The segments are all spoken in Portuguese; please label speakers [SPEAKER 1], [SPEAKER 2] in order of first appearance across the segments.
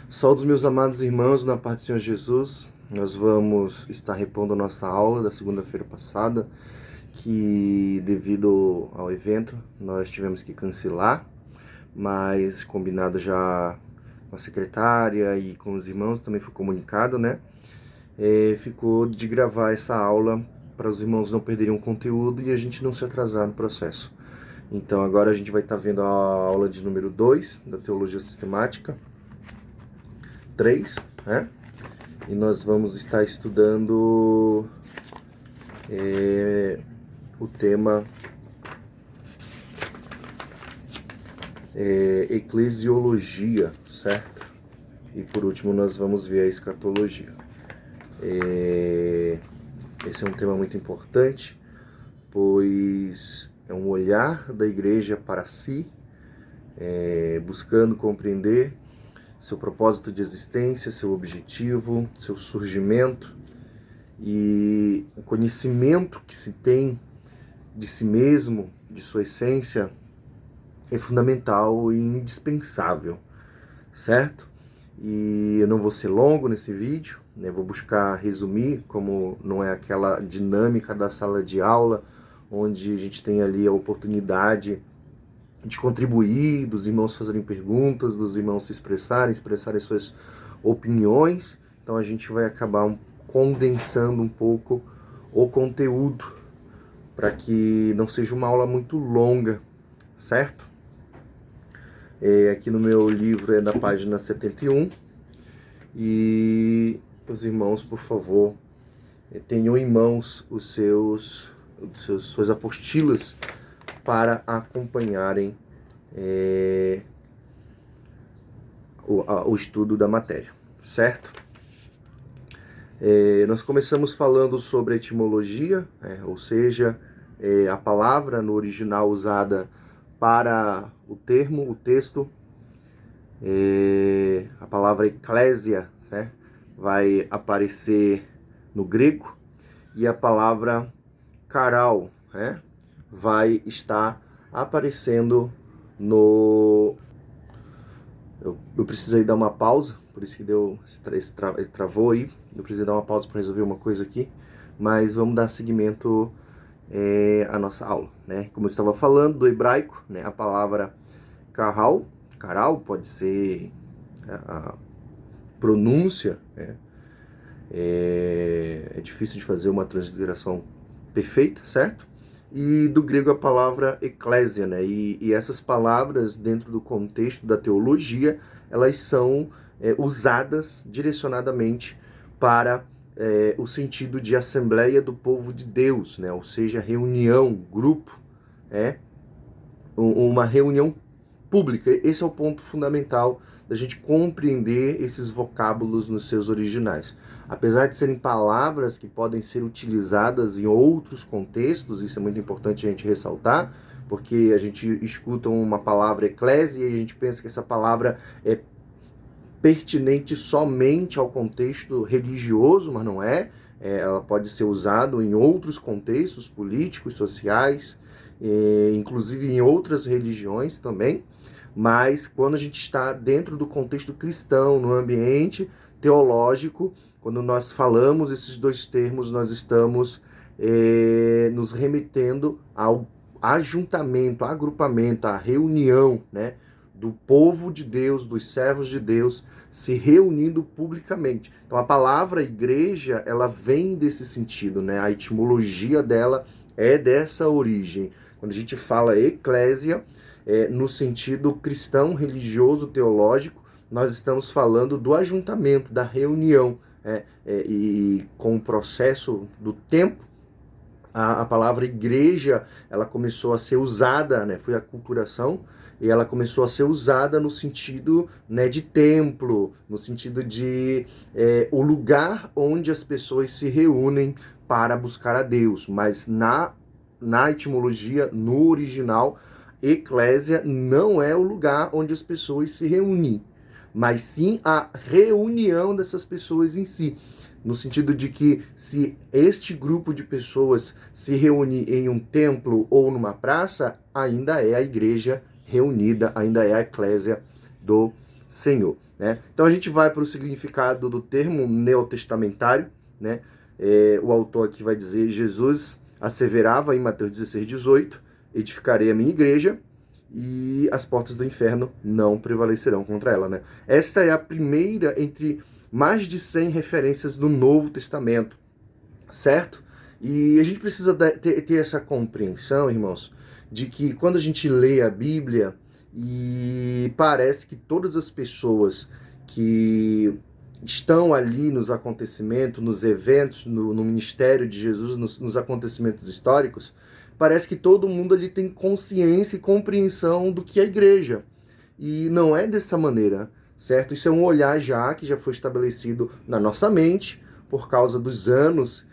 [SPEAKER 1] Saúde, meus amados irmãos, na paz do Senhor Jesus. Nós vamos estar repondo a nossa aula da segunda-feira passada, que devido ao evento nós tivemos que cancelar, mas combinado já com a secretária e com os irmãos, também foi comunicado, né? Ficou de gravar essa aula para os irmãos não perderem o conteúdo e a gente não se atrasar no processo. Então agora a gente vai estar vendo a aula de número 2 da Teologia Sistemática, 3, né? E nós vamos estar estudando o tema eclesiologia, certo? E por último nós vamos ver a escatologia. Esse é um tema muito importante, pois é um olhar da igreja para si, buscando compreender seu propósito de existência, seu objetivo, seu surgimento e o conhecimento que se tem de si mesmo, de sua essência, é fundamental e indispensável, certo? E eu não vou ser longo nesse vídeo, né? Vou buscar resumir, como não é aquela dinâmica da sala de aula, onde a gente tem ali a oportunidade de contribuir, dos irmãos fazerem perguntas, dos irmãos se expressarem suas opiniões. Então a gente vai acabar condensando um pouco o conteúdo, para que não seja uma aula muito longa, certo? Aqui no meu livro é na página 71, e os irmãos, por favor, tenham em mãos suas apostilas para acompanharem o estudo da matéria, certo? Nós começamos falando sobre a etimologia, ou seja, a palavra no original usada para o termo, o texto, a palavra eclésia, né, vai aparecer no grego, e a palavra caral, né, vai estar aparecendo no... Eu precisei dar uma pausa, por isso que deu esse travou aí. Eu precisei dar uma pausa para resolver uma coisa aqui, mas vamos dar seguimento à nossa aula, né? Como eu estava falando do hebraico, né, a palavra caral pode ser a pronúncia, né? É difícil de fazer uma transliteração perfeita, certo? E do grego a palavra eclésia, né? E essas palavras, dentro do contexto da teologia, elas são usadas direcionadamente para o sentido de assembleia do povo de Deus, né? Ou seja, reunião, grupo, uma reunião pública. Esse é o ponto fundamental da gente compreender esses vocábulos nos seus originais. Apesar de serem palavras que podem ser utilizadas em outros contextos, isso é muito importante a gente ressaltar, porque a gente escuta uma palavra eclésia e a gente pensa que essa palavra é pertinente somente ao contexto religioso, mas não é. Ela pode ser usada em outros contextos políticos, sociais, inclusive em outras religiões também. Mas quando a gente está dentro do contexto cristão, no ambiente teológico, quando nós falamos esses dois termos, nós estamos nos remetendo ao ajuntamento, agrupamento, à reunião, né, do povo de Deus, dos servos de Deus, se reunindo publicamente. Então a palavra igreja, ela vem desse sentido, né? A etimologia dela é dessa origem. Quando a gente fala eclésia, no sentido cristão, religioso, teológico, nós estamos falando do ajuntamento, da reunião, e com o processo do tempo, a palavra igreja, ela começou a ser usada, né, foi a aculturação, e ela começou a ser usada no sentido, né, de templo, no sentido de o lugar onde as pessoas se reúnem para buscar a Deus. Mas na etimologia, no original, eclésia não é o lugar onde as pessoas se reúnem, mas sim a reunião dessas pessoas em si. No sentido de que se este grupo de pessoas se reúne em um templo ou numa praça, ainda é a igreja reunida, ainda é a eclésia do Senhor, né? Então a gente vai para o significado do termo neotestamentário, né? O autor aqui vai dizer: Jesus asseverava em Mateus 16:18, edificarei a minha igreja e as portas do inferno não prevalecerão contra ela, né? Esta é a primeira entre mais de 100 referências do Novo Testamento, certo? E a gente precisa ter essa compreensão, irmãos, de que quando a gente lê a Bíblia, e parece que todas as pessoas que estão ali nos acontecimentos, nos eventos, no ministério de Jesus, nos acontecimentos históricos, parece que todo mundo ali tem consciência e compreensão do que é a igreja. E não é dessa maneira, certo? Isso é um olhar que já foi estabelecido na nossa mente, por causa dos anos,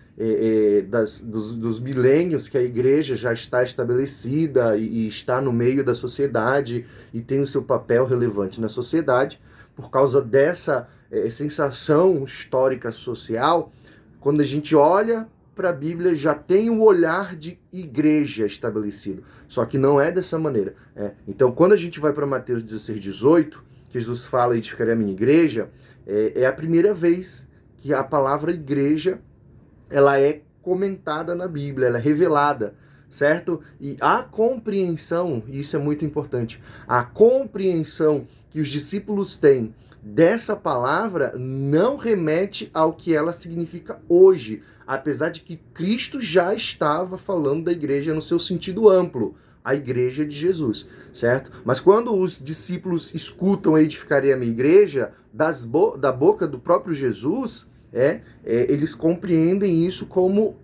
[SPEAKER 1] dos milênios que a igreja já está estabelecida e está no meio da sociedade e tem o seu papel relevante na sociedade. Por causa dessa sensação histórica social, quando a gente olha para a Bíblia, já tem um olhar de igreja estabelecido. Só que não é dessa maneira. Então, quando a gente vai para Mateus 16:18, Jesus fala: edificarei a minha igreja, é a primeira vez que a palavra igreja ela é comentada na Bíblia, ela é revelada, certo? E a compreensão, e isso é muito importante, a compreensão que os discípulos têm dessa palavra não remete ao que ela significa hoje, apesar de que Cristo já estava falando da igreja no seu sentido amplo, a igreja de Jesus, certo? Mas quando os discípulos escutam edificarei a minha igreja, da boca do próprio Jesus, eles compreendem isso como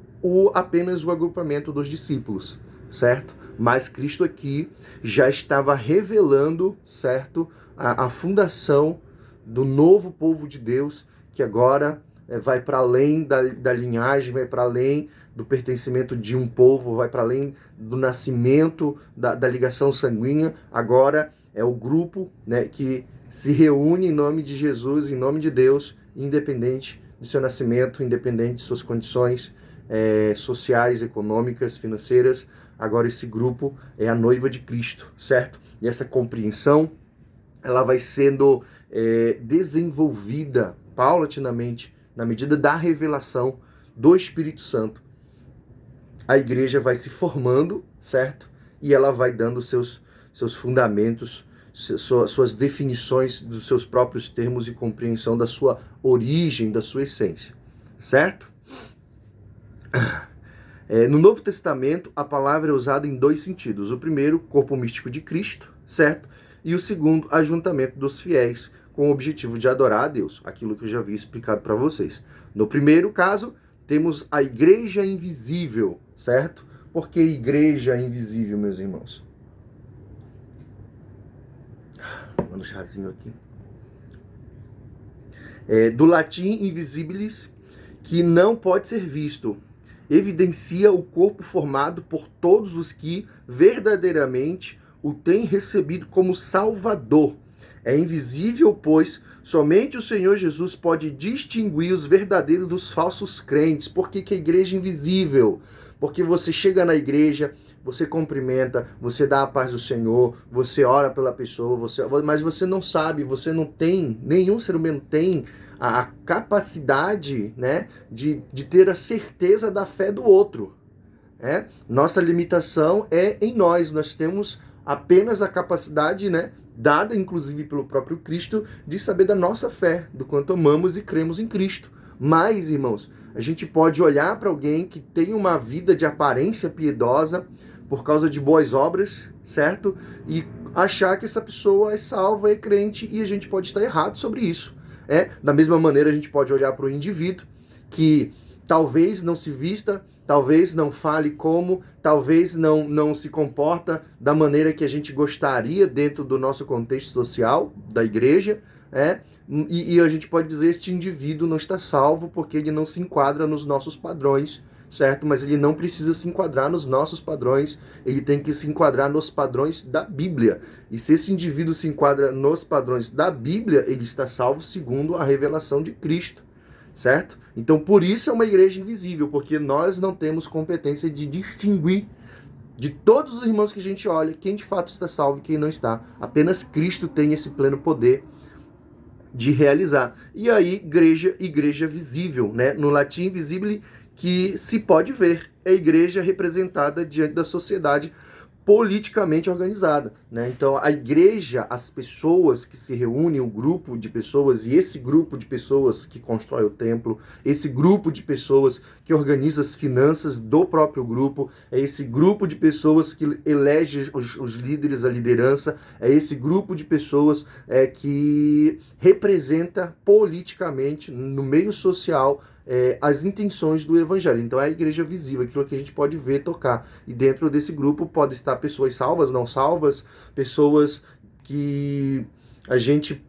[SPEAKER 1] apenas o agrupamento dos discípulos, certo? Mas Cristo aqui já estava revelando, certo, a fundação do novo povo de Deus, que agora vai para além da linhagem, vai para além do pertencimento de um povo, vai para além do nascimento, da ligação sanguínea. Agora é o grupo, né, que se reúne em nome de Jesus, em nome de Deus, independente de seu nascimento, independente de suas condições sociais, econômicas, financeiras. Agora esse grupo é a noiva de Cristo, certo? E essa compreensão, ela vai sendo desenvolvida paulatinamente na medida da revelação do Espírito Santo. A igreja vai se formando, certo? E ela vai dando seus fundamentos, suas definições dos seus próprios termos e compreensão da sua origem, da sua essência, certo? No Novo Testamento, a palavra é usada em dois sentidos. O primeiro, corpo místico de Cristo, certo? E o segundo, ajuntamento dos fiéis, com o objetivo de adorar a Deus, aquilo que eu já havia explicado para vocês. No primeiro caso, temos a igreja invisível, certo? Por que igreja invisível, meus irmãos? Manda um chazinho aqui. Do latim invisibilis, que não pode ser visto, evidencia o corpo formado por todos os que verdadeiramente o têm recebido como Salvador. É invisível, pois somente o Senhor Jesus pode distinguir os verdadeiros dos falsos crentes. Por que a igreja é invisível? Porque você chega na igreja, você cumprimenta, você dá a paz do Senhor, você ora pela pessoa, mas você não sabe, você não tem, nenhum ser humano tem a capacidade, né, de ter a certeza da fé do outro. Nossa limitação é em nós temos apenas a capacidade, né, dada inclusive pelo próprio Cristo, de saber da nossa fé, do quanto amamos e cremos em Cristo. Mas, irmãos, a gente pode olhar para alguém que tem uma vida de aparência piedosa por causa de boas obras, certo? E achar que essa pessoa é salva, é crente, e a gente pode estar errado sobre isso. Da mesma maneira, a gente pode olhar para o indivíduo que talvez não se vista, talvez não fale como, talvez não se comporta da maneira que a gente gostaria dentro do nosso contexto social, da igreja, e a gente pode dizer que este indivíduo não está salvo porque ele não se enquadra nos nossos padrões, certo? Mas ele não precisa se enquadrar nos nossos padrões, ele tem que se enquadrar nos padrões da Bíblia. E se esse indivíduo se enquadra nos padrões da Bíblia, ele está salvo segundo a revelação de Cristo, certo? Então, por isso é uma igreja invisível, porque nós não temos competência de distinguir de todos os irmãos que a gente olha, quem de fato está salvo e quem não está. Apenas Cristo tem esse pleno poder de realizar. E aí, igreja visível, né? No latim, visibile, que se pode ver. É a igreja representada diante da sociedade politicamente organizada, né? Então a igreja, as pessoas que se reúnem, o grupo de pessoas, e esse grupo de pessoas que constrói o templo, esse grupo de pessoas que organiza as finanças do próprio grupo, é esse grupo de pessoas que elege os líderes, a liderança, é esse grupo de pessoas que representa politicamente no meio social as intenções do evangelho. Então é a igreja visível, aquilo que a gente pode ver, tocar. E dentro desse grupo pode estar pessoas salvas, não salvas, pessoas que a gente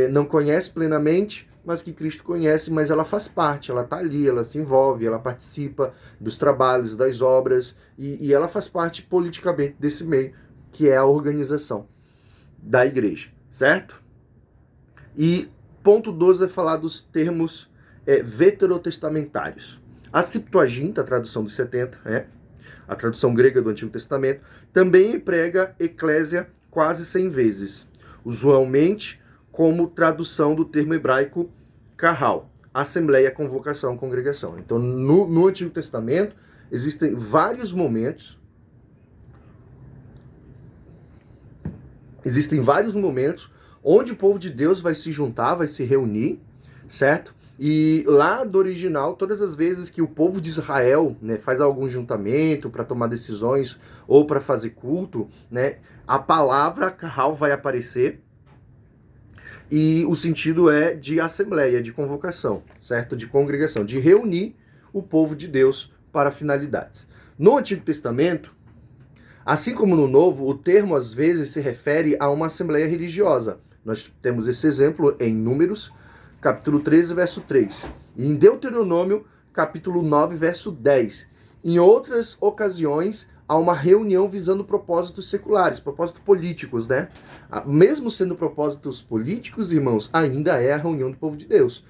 [SPEAKER 1] não conhece plenamente, mas que Cristo conhece, mas ela faz parte, ela está ali, ela se envolve, ela participa dos trabalhos, das obras, e ela faz parte politicamente desse meio, que é a organização da igreja, certo? E ponto 12 é falar dos termos veterotestamentários. A Septuaginta, a tradução dos 70, a tradução grega do Antigo Testamento, também emprega eclésia quase 100 vezes, usualmente como tradução do termo hebraico kahal, assembleia, convocação, congregação. Então, no Antigo Testamento, existem vários momentos onde o povo de Deus vai se juntar, vai se reunir, certo? E lá do original, todas as vezes que o povo de Israel, né, faz algum juntamento para tomar decisões ou para fazer culto, né, a palavra kahal vai aparecer e o sentido é de assembleia, de convocação, certo? De congregação, de reunir o povo de Deus para finalidades. No Antigo Testamento, assim como no Novo, o termo às vezes se refere a uma assembleia religiosa. Nós temos esse exemplo em Números, capítulo 13, verso 3. E em Deuteronômio, capítulo 9, verso 10. Em outras ocasiões, há uma reunião visando propósitos seculares, propósitos políticos, né? Mesmo sendo propósitos políticos, irmãos, ainda é a reunião do povo de Deus.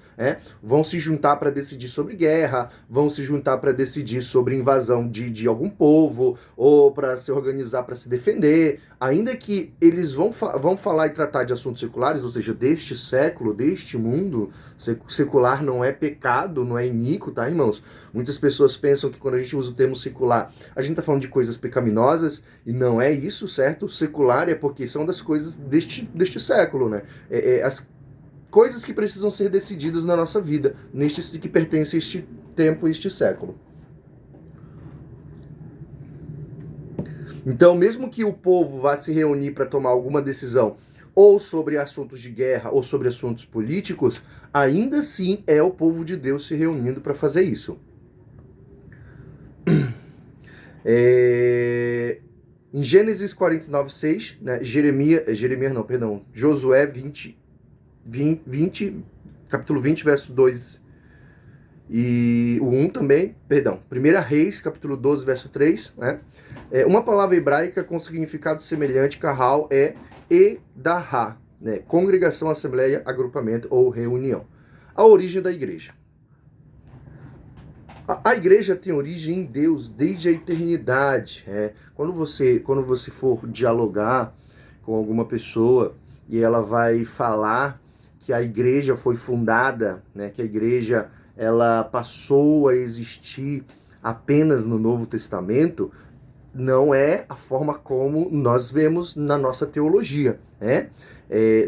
[SPEAKER 1] Vão se juntar para decidir sobre guerra, vão se juntar para decidir sobre invasão de algum povo, ou para se organizar para se defender, ainda que eles vão falar e tratar de assuntos seculares, ou seja, deste século, deste mundo. Secular não é pecado, não é iníquo, tá, irmãos? Muitas pessoas pensam que quando a gente usa o termo secular, a gente está falando de coisas pecaminosas, e não é isso, certo? Secular é porque são das coisas deste século, né? As coisas que precisam ser decididas na nossa vida, que pertence a este tempo, a este século. Então, mesmo que o povo vá se reunir para tomar alguma decisão, ou sobre assuntos de guerra, ou sobre assuntos políticos, ainda assim é o povo de Deus se reunindo para fazer isso. Em Gênesis 49:6, né, Josué 20, capítulo 20, verso 2 e o 1 também, 1 Reis, capítulo 12, verso 3, né? Uma palavra hebraica com significado semelhante, kahal, é edará, né? Congregação, assembleia, agrupamento ou reunião. A origem da igreja. A igreja tem origem em Deus desde a eternidade. Quando você for dialogar com alguma pessoa e ela vai falar que a igreja foi fundada, né, que a igreja ela passou a existir apenas no Novo Testamento, não é a forma como nós vemos na nossa teologia.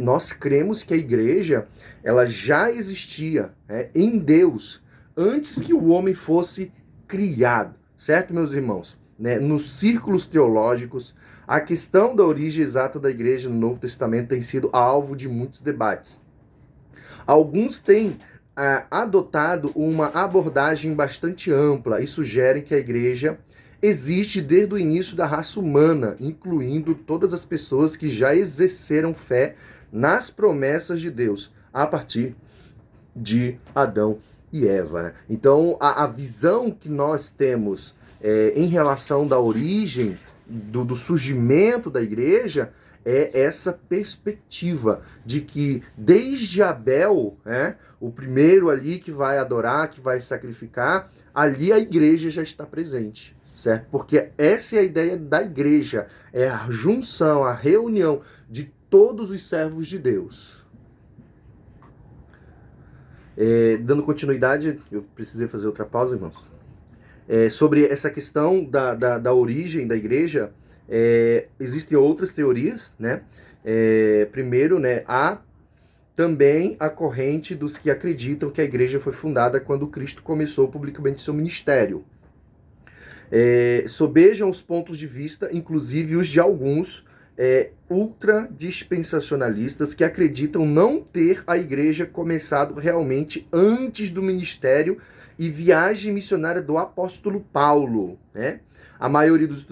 [SPEAKER 1] Nós cremos que a igreja ela já existia em Deus antes que o homem fosse criado, certo, meus irmãos? Nos círculos teológicos, a questão da origem exata da igreja no Novo Testamento tem sido alvo de muitos debates. Alguns têm adotado uma abordagem bastante ampla e sugerem que a igreja existe desde o início da raça humana, incluindo todas as pessoas que já exerceram fé nas promessas de Deus, a partir de Adão e Eva, né? Então, a visão que nós temos em relação da origem, do surgimento da igreja, é essa perspectiva de que desde Abel, o primeiro ali que vai adorar, que vai sacrificar, ali a igreja já está presente, certo? Porque essa é a ideia da igreja, é a junção, a reunião de todos os servos de Deus. Dando continuidade, eu precisei fazer outra pausa, irmãos. Sobre essa questão da origem da igreja, existem outras teorias, né? Primeiro, né, há também a corrente dos que acreditam que a igreja foi fundada quando Cristo começou publicamente seu ministério. Sobejam os pontos de vista, inclusive os de alguns ultra-dispensacionalistas que acreditam não ter a igreja começado realmente antes do ministério e viagem missionária do apóstolo Paulo, né? A maioria dos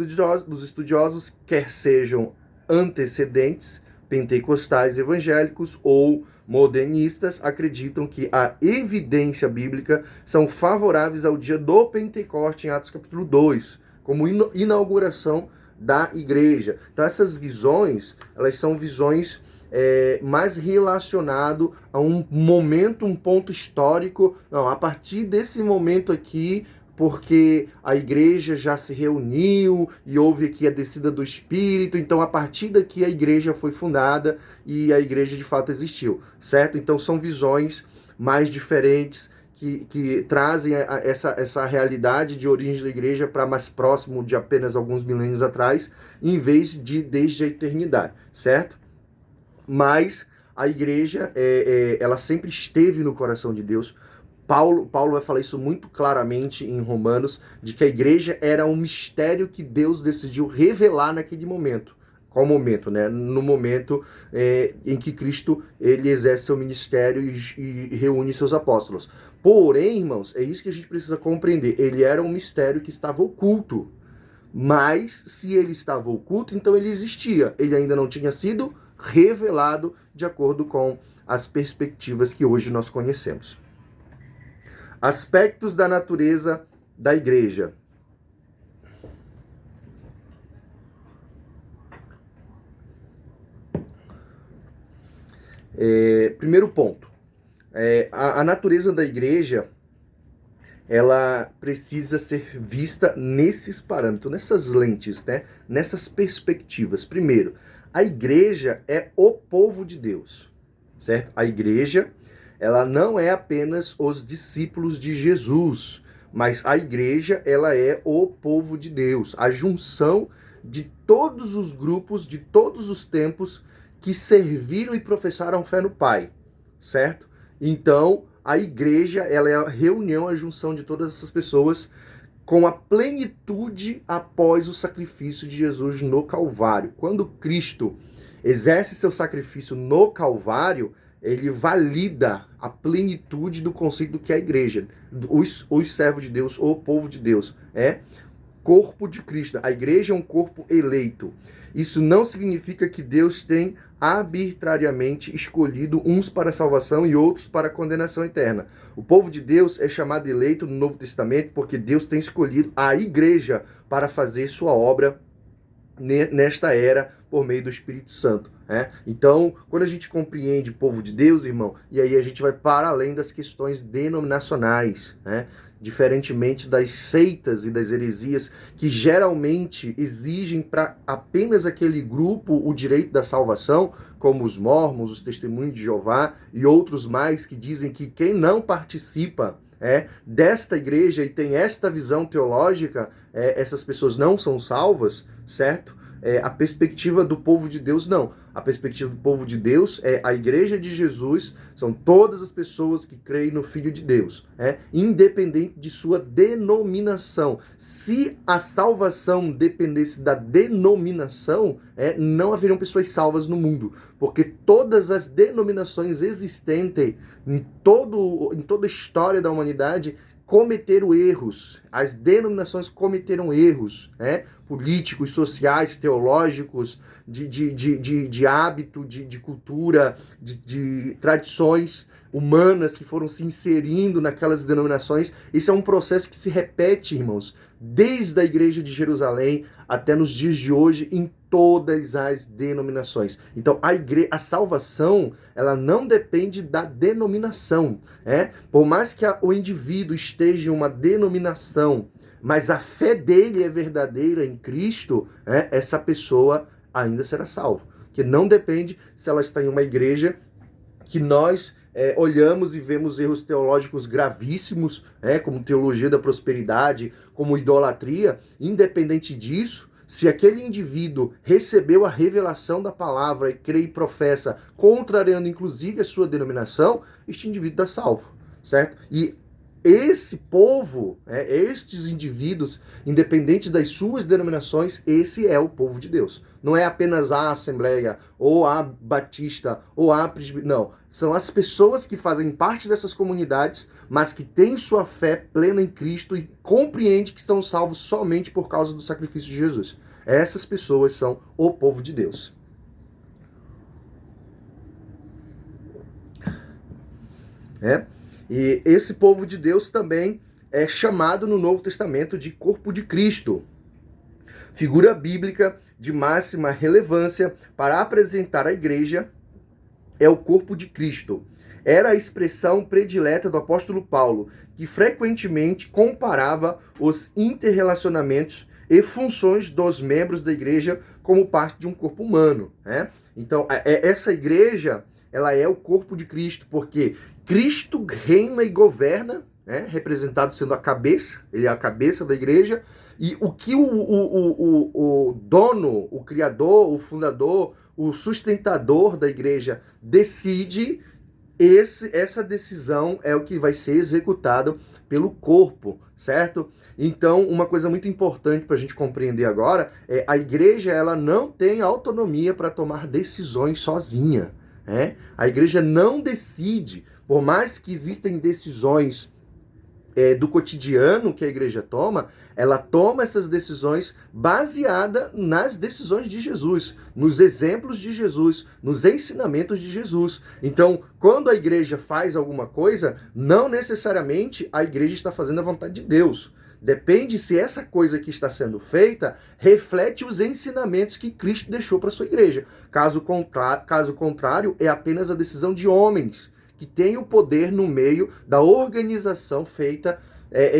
[SPEAKER 1] estudiosos, quer sejam antecedentes, pentecostais evangélicos ou modernistas, acreditam que a evidência bíblica são favoráveis ao dia do Pentecoste em Atos capítulo 2, como inauguração da igreja. Então essas visões, elas são visões mais relacionado a um momento, um ponto histórico. Não, a partir desse momento aqui, porque a igreja já se reuniu e houve aqui a descida do Espírito, então a partir daqui a igreja foi fundada e a igreja de fato existiu, certo? Então são visões mais diferentes que trazem essa realidade de origem da igreja para mais próximo de apenas alguns milênios atrás, em vez de desde a eternidade, certo? Mas a igreja, ela sempre esteve no coração de Deus. Paulo vai falar isso muito claramente em Romanos, de que a igreja era um mistério que Deus decidiu revelar naquele momento. Qual momento, né? No momento em que Cristo ele exerce seu ministério e reúne seus apóstolos. Porém, irmãos, é isso que a gente precisa compreender. Ele era um mistério que estava oculto. Mas, se ele estava oculto, então ele existia. Ele ainda não tinha sido revelado de acordo com as perspectivas que hoje nós conhecemos. Aspectos da natureza da igreja. Primeiro ponto. A natureza da igreja, ela precisa ser vista nesses parâmetros, nessas lentes, né? Nessas perspectivas. Primeiro, a igreja é o povo de Deus, certo? A igreja, ela não é apenas os discípulos de Jesus, mas a igreja, ela é o povo de Deus, a junção de todos os grupos, de todos os tempos que serviram e professaram fé no Pai, certo? Então, a igreja, ela é a reunião, a junção de todas essas pessoas com a plenitude após o sacrifício de Jesus no Calvário. Quando Cristo exerce seu sacrifício no Calvário, ele valida a plenitude do conceito do que é a igreja, os servos de Deus, o povo de Deus, corpo de Cristo. A igreja é um corpo eleito. Isso não significa que Deus tem arbitrariamente escolhido uns para a salvação e outros para a condenação eterna. O povo de Deus é chamado eleito no Novo Testamento porque Deus tem escolhido a igreja para fazer sua obra nesta era por meio do Espírito Santo. Então, quando a gente compreende o povo de Deus, irmão, e aí a gente vai para além das questões denominacionais, diferentemente das seitas e das heresias que geralmente exigem para apenas aquele grupo o direito da salvação, como os mormons, os testemunhos de Jeová e outros mais que dizem que quem não participa desta igreja e tem esta visão teológica, essas pessoas não são salvas, certo? A perspectiva do povo de Deus, não. A perspectiva do povo de Deus é a igreja de Jesus, são todas as pessoas que creem no Filho de Deus, independente de sua denominação. Se a salvação dependesse da denominação, não haveriam pessoas salvas no mundo, porque todas as denominações existentes em toda a história da humanidade cometeram erros. As denominações cometeram erros, políticos, sociais, teológicos, de hábito, de cultura, de tradições humanas que foram se inserindo naquelas denominações. Isso é um processo que se repete, irmãos, desde a igreja de Jerusalém até nos dias de hoje, em todas as denominações. Então, a salvação, ela não depende da denominação. Por mais que o indivíduo esteja em uma denominação, mas a fé dele é verdadeira em Cristo, essa pessoa ainda será salva. Que não depende se ela está em uma igreja que nós olhamos e vemos erros teológicos gravíssimos, como teologia da prosperidade, como idolatria. Independente disso, se aquele indivíduo recebeu a revelação da palavra e crê e professa, contrariando inclusive a sua denominação, este indivíduo está salvo, certo? E esse povo, estes indivíduos, independente das suas denominações, esse é o povo de Deus. Não é apenas a Assembleia, ou a Batista, ou a Presbiteriana. Não. São as pessoas que fazem parte dessas comunidades, mas que têm sua fé plena em Cristo e compreendem que são salvos somente por causa do sacrifício de Jesus. Essas pessoas são o povo de Deus. E esse povo de Deus também é chamado no Novo Testamento de corpo de Cristo. Figura bíblica de máxima relevância para apresentar a igreja é o corpo de Cristo. Era a expressão predileta do apóstolo Paulo, que frequentemente comparava os interrelacionamentos e funções dos membros da igreja como parte de um corpo humano. Então, essa igreja, ela é o corpo de Cristo, porque Cristo reina e governa, representado sendo a cabeça, ele é a cabeça da igreja, e o que o dono, o criador, o fundador, o sustentador da igreja decide, essa decisão é o que vai ser executado pelo corpo, certo? Então, uma coisa muito importante para a gente compreender agora é a igreja, ela não tem autonomia para tomar decisões sozinha. A igreja não decide, por mais que existem decisões do cotidiano que a igreja toma, ela toma essas decisões baseada nas decisões de Jesus, nos exemplos de Jesus, nos ensinamentos de Jesus. Então, quando a igreja faz alguma coisa, não necessariamente a igreja está fazendo a vontade de Deus. Depende se essa coisa que está sendo feita reflete os ensinamentos que Cristo deixou para a sua igreja. Caso contrário, é apenas a decisão de homens que têm o poder no meio da organização feita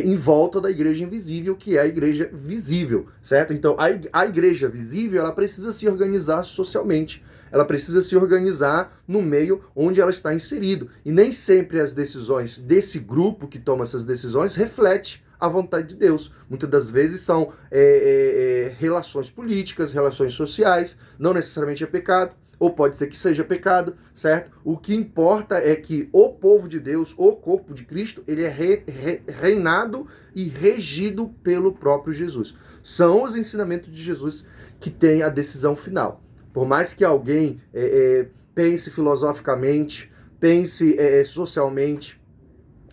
[SPEAKER 1] em volta da igreja invisível, que é a igreja visível, certo? Então, a igreja visível, ela precisa se organizar socialmente. Ela precisa se organizar no meio onde ela está inserido. E nem sempre as decisões desse grupo que toma essas decisões reflete a vontade de Deus. Muitas das vezes são relações políticas, relações sociais, não necessariamente é pecado, ou pode ser que seja pecado, certo? O que importa é que o povo de Deus, o corpo de Cristo, ele é reinado e regido pelo próprio Jesus. São os ensinamentos de Jesus que têm a decisão final. Por mais que alguém pense filosoficamente, pense socialmente,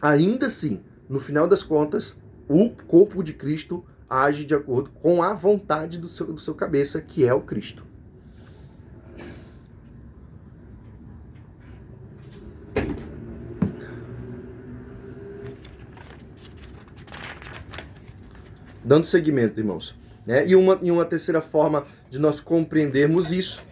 [SPEAKER 1] ainda assim, no final das contas, o corpo de Cristo age de acordo com a vontade do seu cabeça, que é o Cristo. Dando seguimento, irmãos. E uma terceira forma de nós compreendermos isso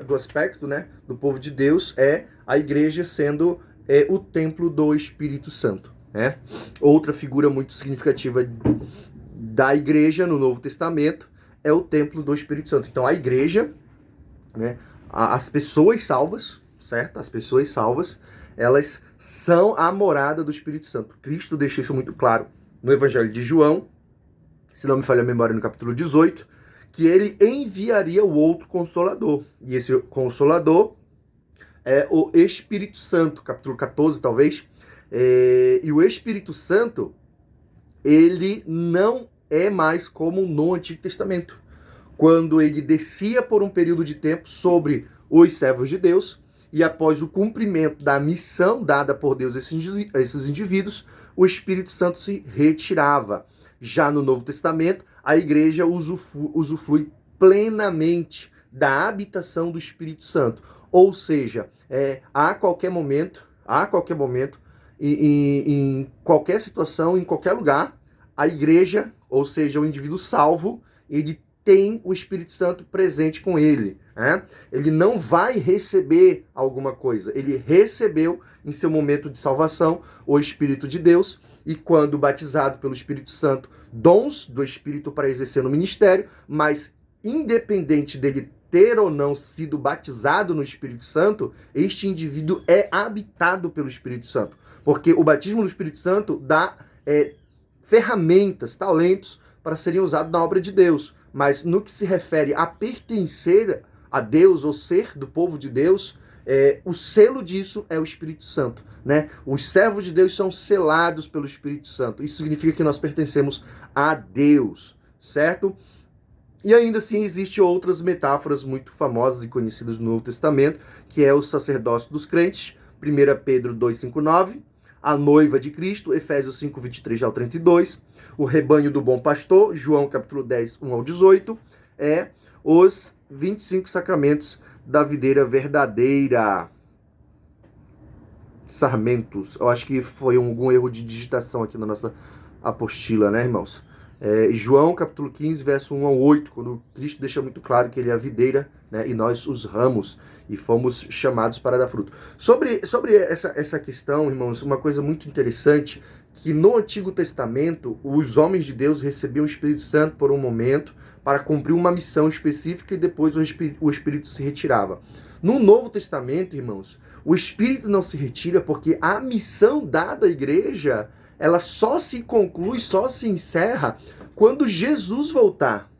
[SPEAKER 1] do aspecto do povo de Deus é a igreja sendo o templo do Espírito Santo. Outra figura muito significativa da igreja no Novo Testamento é o templo do Espírito Santo. Então a igreja, as pessoas salvas, certo? As pessoas salvas, elas são a morada do Espírito Santo. Cristo deixa isso muito claro no Evangelho de João, se não me falha a memória, no capítulo 18, que ele enviaria o outro Consolador. E esse Consolador é o Espírito Santo, capítulo 14 talvez. E o Espírito Santo, ele não é mais como no Antigo Testamento, quando ele descia por um período de tempo sobre os servos de Deus, e após o cumprimento da missão dada por Deus a esses indivíduos, o Espírito Santo se retirava. Já no Novo Testamento, a igreja usufrui plenamente da habitação do Espírito Santo. Ou seja, a qualquer momento, em qualquer situação, em qualquer lugar, a igreja, ou seja, o indivíduo salvo, ele tem o Espírito Santo presente com ele. Ele não vai receber alguma coisa. Ele recebeu, em seu momento de salvação, o Espírito de Deus, e quando batizado pelo Espírito Santo, dons do Espírito para exercer no ministério, mas independente dele ter ou não sido batizado no Espírito Santo, este indivíduo é habitado pelo Espírito Santo. Porque o batismo no Espírito Santo dá ferramentas, talentos para serem usados na obra de Deus. Mas no que se refere a pertencer a Deus ou ser do povo de Deus, o selo disso é o Espírito Santo, né? Os servos de Deus são selados pelo Espírito Santo. Isso significa que nós pertencemos a Deus, certo? E ainda assim existem outras metáforas muito famosas e conhecidas no Novo Testamento, que é o sacerdócio dos crentes, 1 Pedro 2,5-9, a noiva de Cristo, Efésios 5:23-32, o rebanho do bom pastor, João capítulo 10, 1-18, os 25 sacramentos da videira verdadeira. Sarmentos. Eu acho que foi algum erro de digitação aqui na nossa apostila, né, irmãos? João capítulo 15, verso 1-8, quando Cristo deixa muito claro que ele é a videira, né, e nós os ramos, e fomos chamados para dar fruto. Sobre essa questão, irmãos, uma coisa muito interessante, que no Antigo Testamento, os homens de Deus recebiam o Espírito Santo por um momento, para cumprir uma missão específica, e depois o Espírito se retirava. No Novo Testamento, irmãos, o Espírito não se retira porque a missão dada à igreja, ela só se conclui, só se encerra quando Jesus voltar.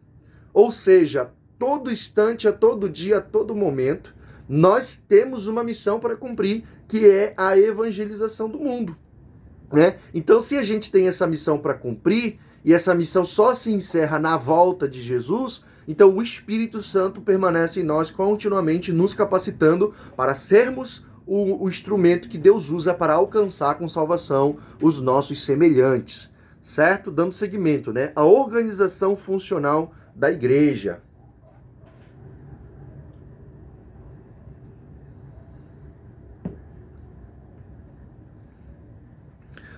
[SPEAKER 1] Ou seja, todo instante, a todo dia, a todo momento, nós temos uma missão para cumprir, que é a evangelização do mundo, né? Então, se a gente tem essa missão para cumprir, e essa missão só se encerra na volta de Jesus, então o Espírito Santo permanece em nós continuamente, nos capacitando para sermos o instrumento que Deus usa para alcançar com salvação os nossos semelhantes, certo? Dando seguimento, né? A organização funcional da igreja.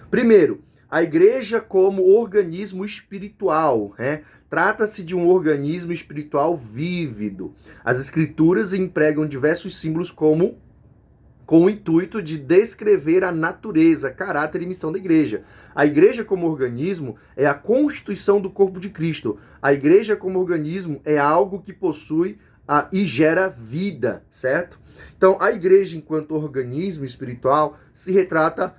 [SPEAKER 1] Primeiro, a igreja como organismo espiritual, né? Trata-se de um organismo espiritual vívido. As escrituras empregam diversos símbolos com o intuito de descrever a natureza, caráter e missão da igreja. A igreja como organismo é a constituição do corpo de Cristo. A igreja como organismo é algo que possui e gera vida, certo? Então, a igreja enquanto organismo espiritual se retrata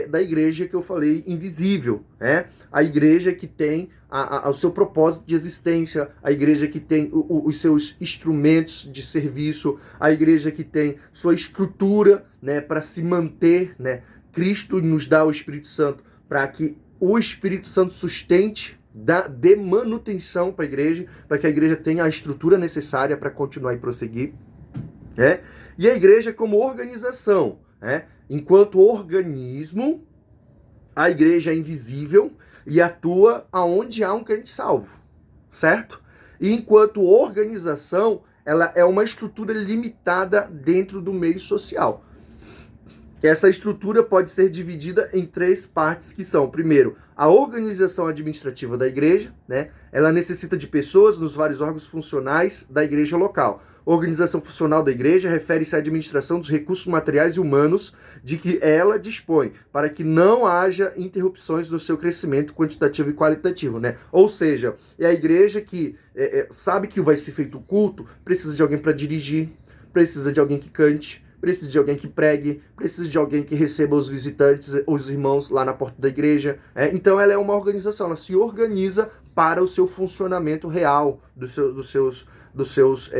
[SPEAKER 1] da igreja que eu falei invisível, né? A igreja que tem o seu propósito de existência, a igreja que tem os seus instrumentos de serviço, a igreja que tem sua estrutura, né, para se manter, né? Cristo nos dá o Espírito Santo para que o Espírito Santo sustente, dê manutenção para a igreja, para que a igreja tenha a estrutura necessária para continuar e prosseguir, né? E a igreja como organização, né? Enquanto organismo, a igreja é invisível e atua aonde há um crente salvo, certo? E enquanto organização, ela é uma estrutura limitada dentro do meio social. Essa estrutura pode ser dividida em três partes, que são, primeiro, a organização administrativa da igreja, né? Ela necessita de pessoas nos vários órgãos funcionais da igreja local. Organização funcional da igreja refere-se à administração dos recursos materiais e humanos de que ela dispõe, para que não haja interrupções no seu crescimento quantitativo e qualitativo, né? Ou seja, é a igreja que sabe que vai ser feito o culto, precisa de alguém para dirigir, precisa de alguém que cante, precisa de alguém que pregue, precisa de alguém que receba os visitantes, os irmãos lá na porta da igreja. Então ela é uma organização, ela se organiza para o seu funcionamento real, dos seus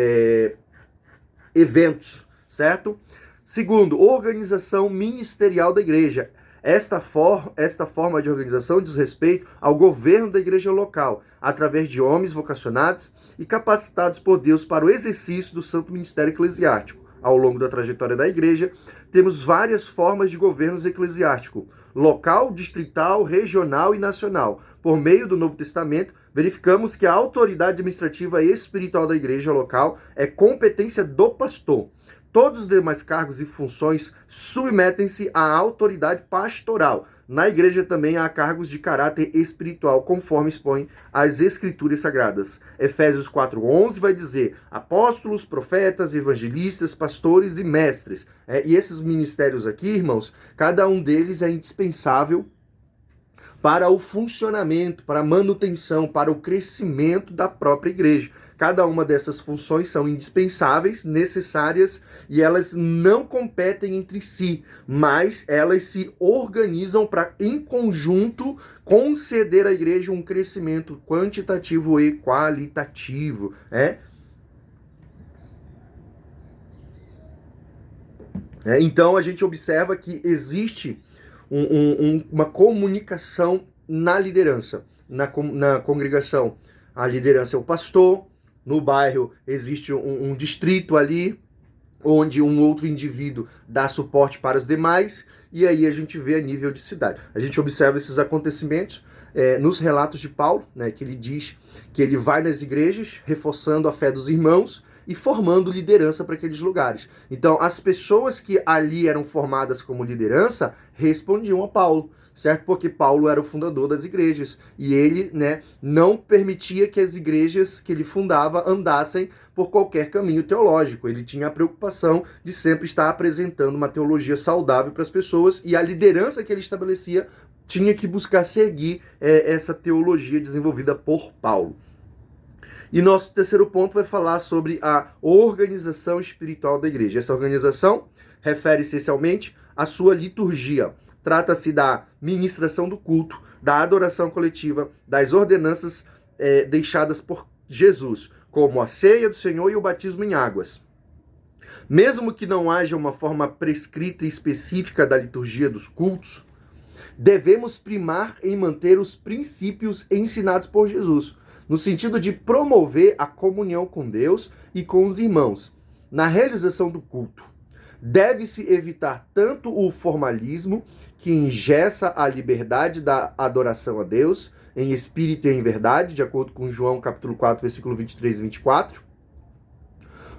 [SPEAKER 1] eventos, certo? Segundo, organização ministerial da igreja. Esta forma de organização diz respeito ao governo da igreja local, através de homens vocacionados e capacitados por Deus para o exercício do santo ministério eclesiástico. Ao longo da trajetória da igreja, temos várias formas de governo eclesiástico: local, distrital, regional e nacional. Por meio do Novo Testamento, verificamos que a autoridade administrativa e espiritual da igreja local é competência do pastor. Todos os demais cargos e funções submetem-se à autoridade pastoral. Na igreja também há cargos de caráter espiritual, conforme expõem as Escrituras Sagradas. Efésios 4:11 vai dizer: apóstolos, profetas, evangelistas, pastores e mestres. E esses ministérios aqui, irmãos, cada um deles é indispensável para o funcionamento, para a manutenção, para o crescimento da própria igreja. Cada uma dessas funções são indispensáveis, necessárias, e elas não competem entre si, mas elas se organizam para, em conjunto, conceder à igreja um crescimento quantitativo e qualitativo. Então a gente observa que existe uma comunicação na liderança, na congregação. A liderança é o pastor, no bairro existe um distrito ali, onde um outro indivíduo dá suporte para os demais, e aí a gente vê a nível de cidade. A gente observa esses acontecimentos nos relatos de Paulo, né, que ele diz que ele vai nas igrejas, reforçando a fé dos irmãos, e formando liderança para aqueles lugares. Então, as pessoas que ali eram formadas como liderança respondiam a Paulo, certo? Porque Paulo era o fundador das igrejas e ele, né, não permitia que as igrejas que ele fundava andassem por qualquer caminho teológico. Ele tinha a preocupação de sempre estar apresentando uma teologia saudável para as pessoas, e a liderança que ele estabelecia tinha que buscar seguir essa teologia desenvolvida por Paulo. E nosso terceiro ponto vai falar sobre a organização espiritual da igreja. Essa organização refere essencialmente à sua liturgia. Trata-se da ministração do culto, da adoração coletiva, das ordenanças deixadas por Jesus, como a ceia do Senhor e o batismo em águas. Mesmo que não haja uma forma prescrita e específica da liturgia dos cultos, devemos primar em manter os princípios ensinados por Jesus, no sentido de promover a comunhão com Deus e com os irmãos. Na realização do culto, deve-se evitar tanto o formalismo, que engessa a liberdade da adoração a Deus, em espírito e em verdade, de acordo com João capítulo 4, versículo 23 e 24,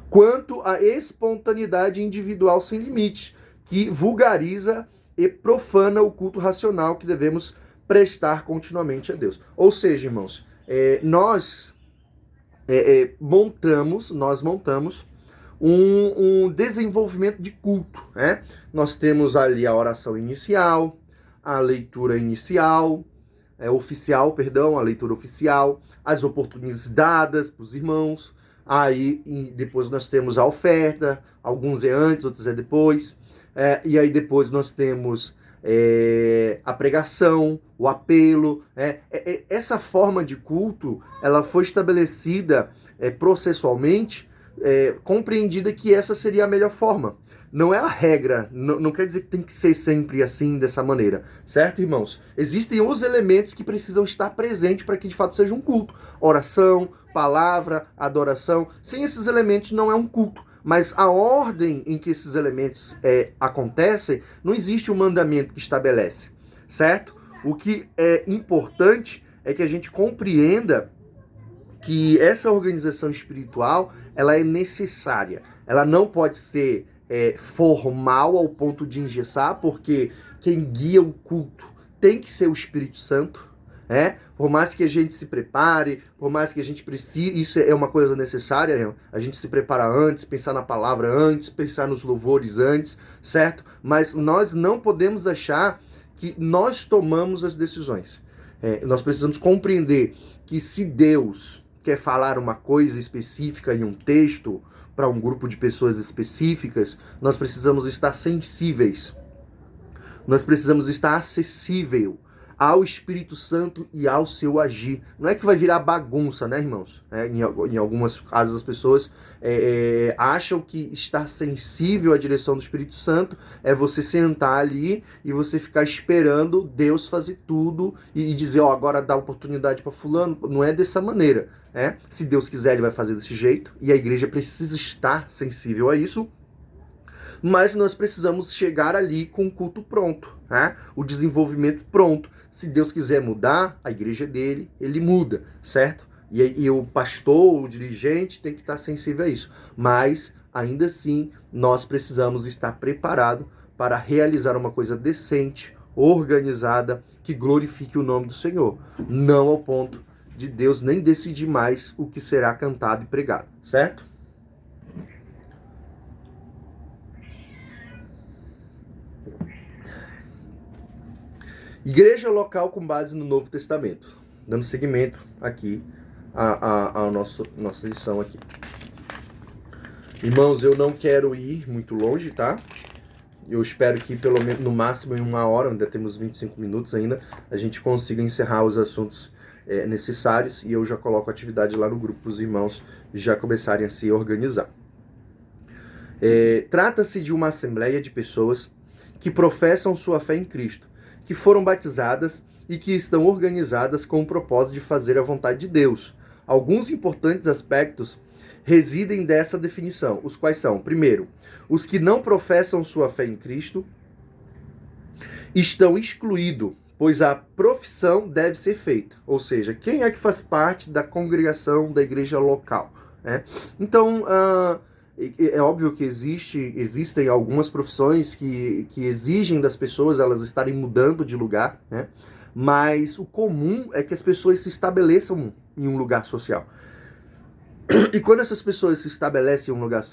[SPEAKER 1] quanto a espontaneidade individual sem limite, que vulgariza e profana o culto racional que devemos prestar continuamente a Deus. Ou seja, irmãos, nós montamos um desenvolvimento de culto, né? Nós temos ali a oração inicial, a leitura inicial, oficial, perdão, a leitura oficial, as oportunidades dadas para os irmãos, aí depois nós temos a oferta, alguns é antes, outros é depois, e aí depois nós temos a pregação, o apelo. Essa forma de culto, ela foi estabelecida processualmente, compreendida que essa seria a melhor forma. Não é a regra, não quer dizer que tem que ser sempre assim, dessa maneira, certo, irmãos? Existem os elementos que precisam estar presentes para que de fato seja um culto. Oração, palavra, adoração. Sem esses elementos não é um culto. Mas a ordem em que esses elementos acontecem, não existe um mandamento que estabelece, certo? O que é importante é que a gente compreenda que essa organização espiritual, ela é necessária. Ela não pode ser formal ao ponto de engessar, porque quem guia o culto tem que ser o Espírito Santo. Por mais que a gente se prepare, por mais que a gente precise, isso é uma coisa necessária, a gente se preparar antes, pensar na palavra antes, pensar nos louvores antes, certo? Mas nós não podemos achar que nós tomamos as decisões. Nós precisamos compreender que se Deus quer falar uma coisa específica em um texto, para um grupo de pessoas específicas, nós precisamos estar sensíveis. Nós precisamos estar acessível ao Espírito Santo e ao seu agir. Não é que vai virar bagunça, né, irmãos? Em algumas casos as pessoas acham que estar sensível à direção do Espírito Santo é você sentar ali e você ficar esperando Deus fazer tudo e dizer, agora dá oportunidade para fulano. Não é dessa maneira. Se Deus quiser, ele vai fazer desse jeito, e a igreja precisa estar sensível a isso. Mas nós precisamos chegar ali com o culto pronto, o desenvolvimento pronto. Se Deus quiser mudar, a igreja é dele, ele muda, certo? E o pastor, o dirigente tem que estar sensível a isso. Mas, ainda assim, nós precisamos estar preparados para realizar uma coisa decente, organizada, que glorifique o nome do Senhor. Não ao ponto de Deus nem decidir mais o que será cantado e pregado, certo? Igreja local com base no Novo Testamento. Dando seguimento aqui a nossa lição aqui. Irmãos, eu não quero ir muito longe, tá? Eu espero que pelo menos no máximo em 1 hora, ainda temos 25 minutos ainda, a gente consiga encerrar os assuntos necessários, e eu já coloco a atividade lá no grupo para os irmãos já começarem a se organizar. Trata-se de uma assembleia de pessoas que professam sua fé em Cristo, que foram batizadas e que estão organizadas com o propósito de fazer a vontade de Deus. Alguns importantes aspectos residem dessa definição, os quais são: primeiro, os que não professam sua fé em Cristo estão excluídos, pois a profissão deve ser feita. Ou seja, quem é que faz parte da congregação da igreja local? Então, é óbvio que existem algumas profissões que exigem das pessoas elas estarem mudando de lugar, né? Mas o comum é que as pessoas se estabeleçam em um lugar social. E quando essas pessoas se estabelecem em um lugar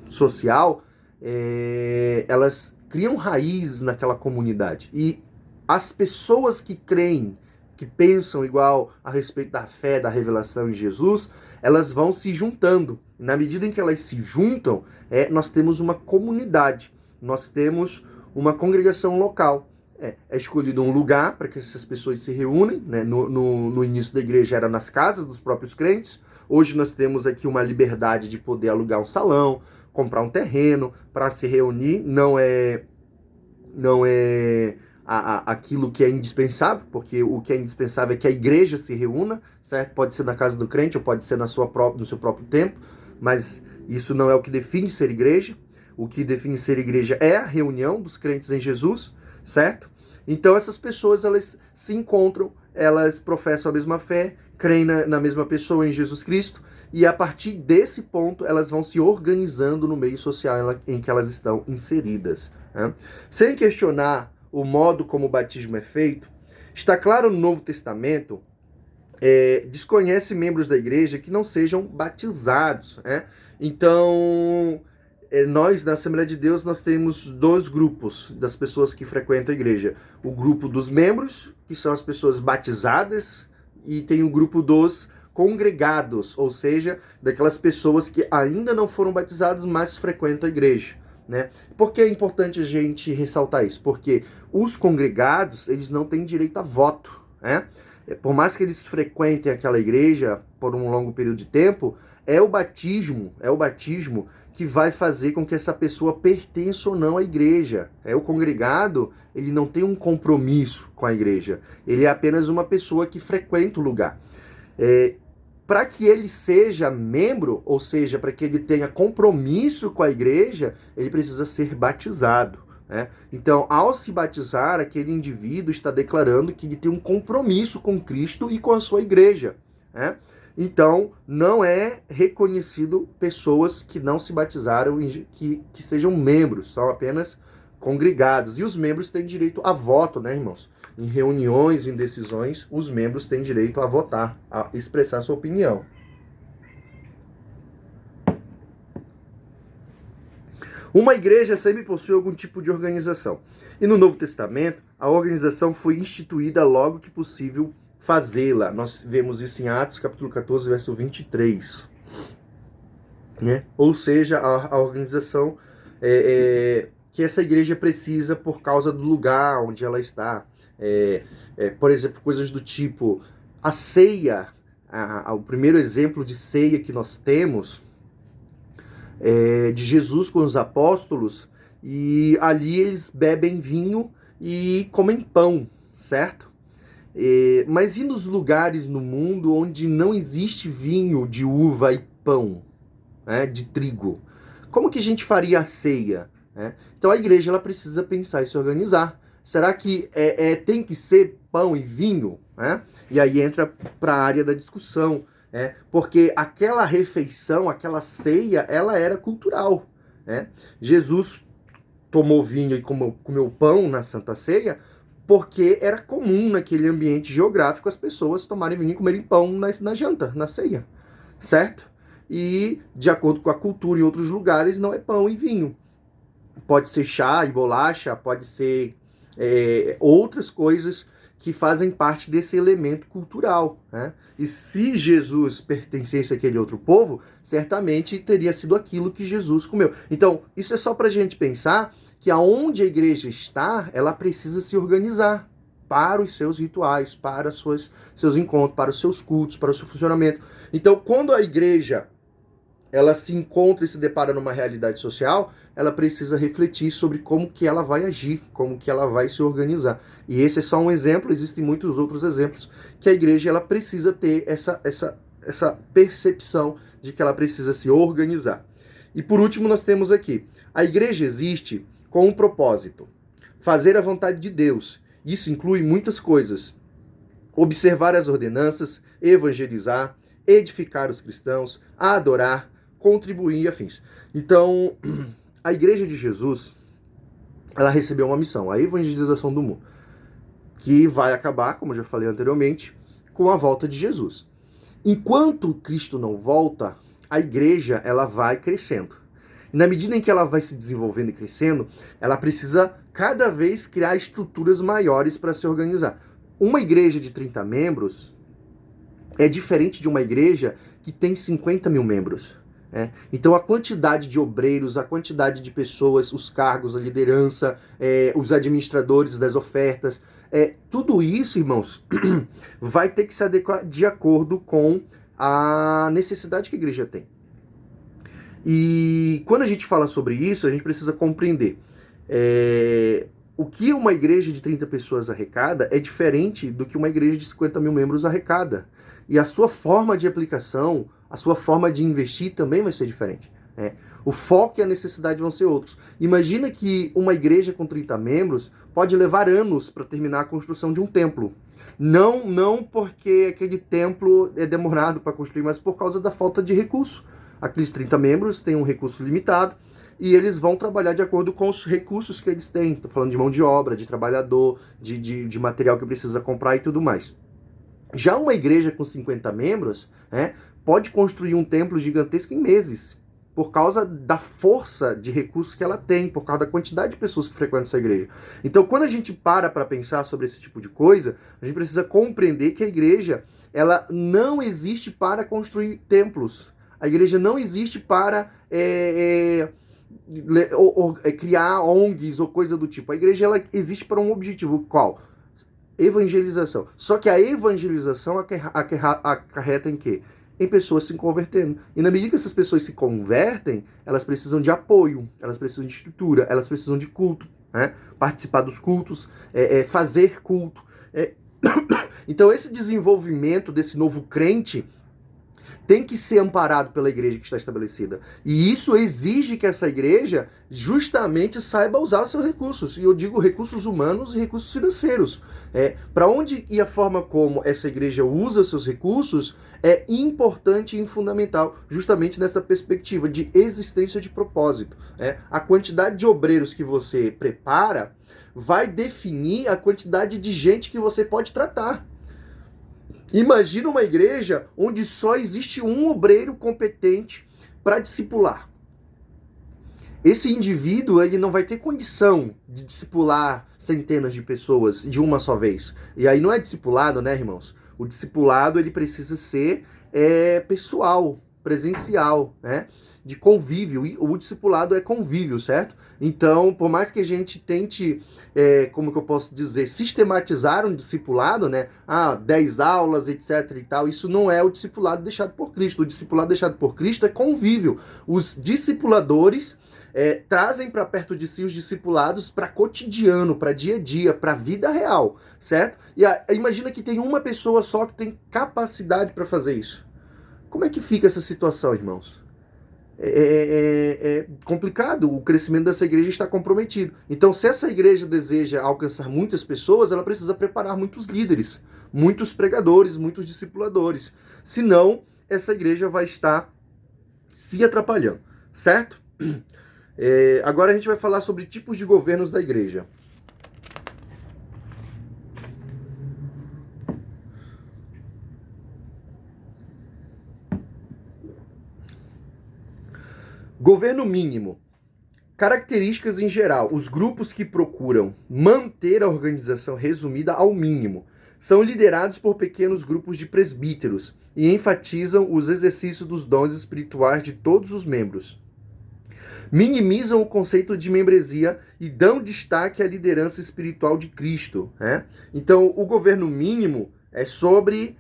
[SPEAKER 1] social, elas criam raízes naquela comunidade. E as pessoas que creem, que pensam igual a respeito da fé, da revelação em Jesus, elas vão se juntando. Na medida em que elas se juntam, nós temos uma comunidade, nós temos uma congregação local. É escolhido um lugar para que essas pessoas se reúnem, né? No início da igreja era nas casas dos próprios crentes. Hoje nós temos aqui uma liberdade de poder alugar um salão, comprar um terreno para se reunir. Não é aquilo que é indispensável, porque o que é indispensável é que a igreja se reúna, certo? Pode ser na casa do crente ou pode ser no seu próprio templo, mas isso não é o que define ser igreja. O que define ser igreja é a reunião dos crentes em Jesus, certo? Então essas pessoas, elas se encontram, elas professam a mesma fé, creem na mesma pessoa, em Jesus Cristo, e a partir desse ponto elas vão se organizando no meio social em que elas estão inseridas, né? Sem questionar o modo como o batismo é feito, está claro no Novo Testamento, desconhece membros da igreja que não sejam batizados, né? Então, nós, na Assembleia de Deus, nós temos 2 grupos das pessoas que frequentam a igreja. O grupo dos membros, que são as pessoas batizadas, e tem o grupo dos congregados, ou seja, daquelas pessoas que ainda não foram batizadas, mas frequentam a igreja, né? Por que é importante a gente ressaltar isso? Porque os congregados, eles não têm direito a voto, né? Por mais que eles frequentem aquela igreja por um longo período de tempo, é o batismo que vai fazer com que essa pessoa pertença ou não à igreja. O congregado, ele não tem um compromisso com a igreja. Ele é apenas uma pessoa que frequenta o lugar. Para que ele seja membro, ou seja, para que ele tenha compromisso com a igreja, ele precisa ser batizado, né? Então, ao se batizar, aquele indivíduo está declarando que ele tem um compromisso com Cristo e com a sua igreja, né? Então, não é reconhecido pessoas que não se batizaram, que sejam membros, são apenas congregados. E os membros têm direito a voto, né, irmãos? Em reuniões, em decisões, os membros têm direito a votar, a expressar sua opinião. Uma igreja sempre possui algum tipo de organização. E no Novo Testamento, a organização foi instituída logo que possível fazê-la. Nós vemos isso em Atos, capítulo 14, verso 23. Né? Ou seja, a organização que essa igreja precisa por causa do lugar onde ela está. Por exemplo, coisas do tipo a ceia. O primeiro exemplo de ceia que nós temos de Jesus com os apóstolos, e ali eles bebem vinho e comem pão, certo? Mas e nos lugares no mundo onde não existe vinho de uva e pão, né, de trigo? Como que a gente faria a ceia? Né? Então a igreja ela precisa pensar e se organizar. Será que tem que ser pão e vinho? Né? E aí entra para a área da discussão. Porque aquela refeição, aquela ceia, ela era cultural. Né? Jesus tomou vinho e comeu pão na Santa Ceia porque era comum naquele ambiente geográfico as pessoas tomarem vinho e comerem pão na janta, na ceia, certo? E, de acordo com a cultura em outros lugares, não é pão e vinho. Pode ser chá e bolacha, pode ser outras coisas que fazem parte desse elemento cultural, né? E se Jesus pertencesse àquele outro povo, certamente teria sido aquilo que Jesus comeu. Então, isso é só para a gente pensar que aonde a igreja está, ela precisa se organizar para os seus rituais, para seus encontros, para os seus cultos, para o seu funcionamento. Então, quando a igreja ela se encontra e se depara numa realidade social, ela precisa refletir sobre como que ela vai agir, como que ela vai se organizar. E esse é só um exemplo, existem muitos outros exemplos que a igreja ela precisa ter essa percepção de que ela precisa se organizar. E por último nós temos aqui, a igreja existe com um propósito, fazer a vontade de Deus. Isso inclui muitas coisas. Observar as ordenanças, evangelizar, edificar os cristãos, adorar, contribuir e afins. Então, a igreja de Jesus, ela recebeu uma missão, a evangelização do mundo, que vai acabar, como eu já falei anteriormente, com a volta de Jesus. Enquanto Cristo não volta, a igreja ela vai crescendo. E na medida em que ela vai se desenvolvendo e crescendo, ela precisa cada vez criar estruturas maiores para se organizar. Uma igreja de 30 membros é diferente de uma igreja que tem 50 mil membros. Então a quantidade de obreiros, a quantidade de pessoas, os cargos, a liderança, os administradores das ofertas, tudo isso, irmãos, vai ter que se adequar de acordo com a necessidade que a igreja tem. E quando a gente fala sobre isso, a gente precisa compreender o que uma igreja de 30 pessoas arrecada é diferente do que uma igreja de 50 mil membros arrecada. E a sua forma de aplicação, a sua forma de investir também vai ser diferente. O foco e a necessidade vão ser outros. Imagina que uma igreja com 30 membros pode levar anos para terminar a construção de um templo. Não porque aquele templo é demorado para construir, mas por causa da falta de recurso. Aqueles 30 membros têm um recurso limitado e eles vão trabalhar de acordo com os recursos que eles têm. Estou falando de mão de obra, de trabalhador, de material que precisa comprar e tudo mais. Já uma igreja com 50 membros pode construir um templo gigantesco em meses, por causa da força de recursos que ela tem, por causa da quantidade de pessoas que frequentam essa igreja. Então, quando a gente para pensar sobre esse tipo de coisa, a gente precisa compreender que a igreja ela não existe para construir templos. A igreja não existe para criar ONGs ou coisa do tipo. A igreja ela existe para um objetivo, qual? Evangelização. Só que a evangelização acarreta em quê? Em pessoas se convertendo. E na medida que essas pessoas se convertem, elas precisam de apoio, elas precisam de estrutura, elas precisam de culto, participar dos cultos, fazer culto. Então esse desenvolvimento desse novo crente tem que ser amparado pela igreja que está estabelecida. E isso exige que essa igreja justamente saiba usar os seus recursos. E eu digo recursos humanos e recursos financeiros. Para onde e a forma como essa igreja usa os seus recursos é importante e fundamental, justamente nessa perspectiva de existência de propósito. A quantidade de obreiros que você prepara vai definir a quantidade de gente que você pode tratar. Imagina uma igreja onde só existe um obreiro competente para discipular. Esse indivíduo ele não vai ter condição de discipular centenas de pessoas de uma só vez. E aí não é discipulado, né, irmãos? O discipulado ele precisa ser pessoal, presencial, de convívio. E o discipulado é convívio, certo? Então, por mais que a gente tente, como que eu posso dizer, sistematizar um discipulado, 10 aulas, etc e tal, isso não é o discipulado deixado por Cristo. O discipulado deixado por Cristo é convívio. Os discipuladores trazem para perto de si os discipulados para cotidiano, para dia a dia, para a vida real, certo? E imagina que tem uma pessoa só que tem capacidade para fazer isso. Como é que fica essa situação, irmãos? É complicado, o crescimento dessa igreja está comprometido. Então, se essa igreja deseja alcançar muitas pessoas, ela precisa preparar muitos líderes, muitos pregadores, muitos discipuladores. Senão, essa igreja vai estar se atrapalhando, certo? Agora a gente vai falar sobre tipos de governos da igreja. Governo mínimo. Características em geral. Os grupos que procuram manter a organização resumida ao mínimo são liderados por pequenos grupos de presbíteros e enfatizam os exercícios dos dons espirituais de todos os membros. Minimizam o conceito de membresia e dão destaque à liderança espiritual de Cristo. Né? Então, o governo mínimo é sobre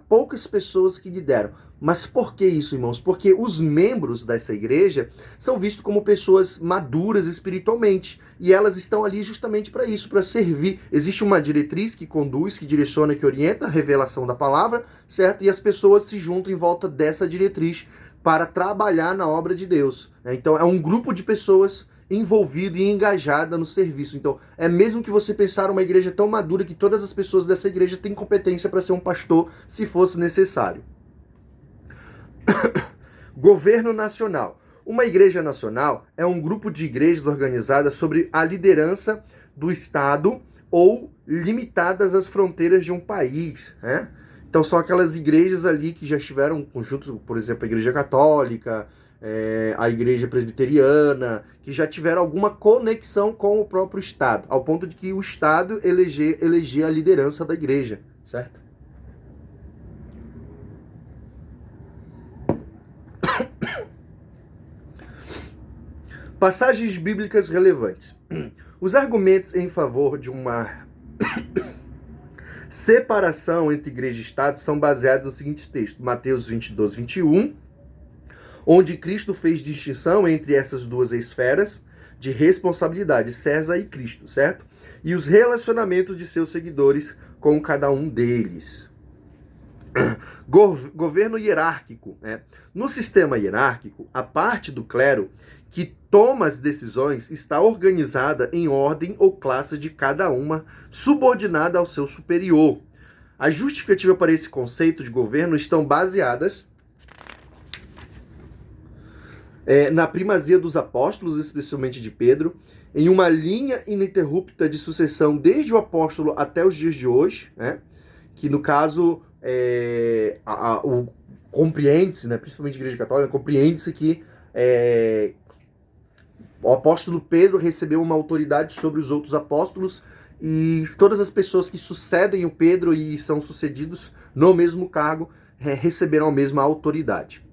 [SPEAKER 1] poucas pessoas que lideram. Mas por que isso, irmãos? Porque os membros dessa igreja são vistos como pessoas maduras espiritualmente. E elas estão ali justamente para isso, para servir. Existe uma diretriz que conduz, que direciona, que orienta a revelação da palavra, certo? E as pessoas se juntam em volta dessa diretriz para trabalhar na obra de Deus. Então é um grupo de pessoas envolvido e engajada no serviço. Então, é mesmo que você pensar uma igreja tão madura que todas as pessoas dessa igreja têm competência para ser um pastor, se fosse necessário. Governo nacional. Uma igreja nacional é um grupo de igrejas organizadas sobre a liderança do Estado ou limitadas às fronteiras de um país, né? Então são aquelas igrejas ali que já estiveram conjunto, por exemplo, a Igreja Católica, a Igreja Presbiteriana, que já tiveram alguma conexão com o próprio Estado, ao ponto de que o Estado eleger a liderança da igreja, certo? Passagens bíblicas relevantes. Os argumentos em favor de uma separação entre igreja e Estado são baseados nos seguintes textos. Mateus 22, 21, onde Cristo fez distinção entre essas duas esferas de responsabilidade, César e Cristo, certo? E os relacionamentos de seus seguidores com cada um deles. Governo hierárquico. Né? No sistema hierárquico, a parte do clero que toma as decisões está organizada em ordem ou classe de cada uma, subordinada ao seu superior. A justificativa para esse conceito de governo estão baseadas na primazia dos apóstolos, especialmente de Pedro, em uma linha ininterrupta de sucessão desde o apóstolo até os dias de hoje, né? Que no caso compreende-se, né, principalmente a Igreja Católica, compreende-se que o apóstolo Pedro recebeu uma autoridade sobre os outros apóstolos e todas as pessoas que sucedem o Pedro e são sucedidos no mesmo cargo receberam a mesma autoridade.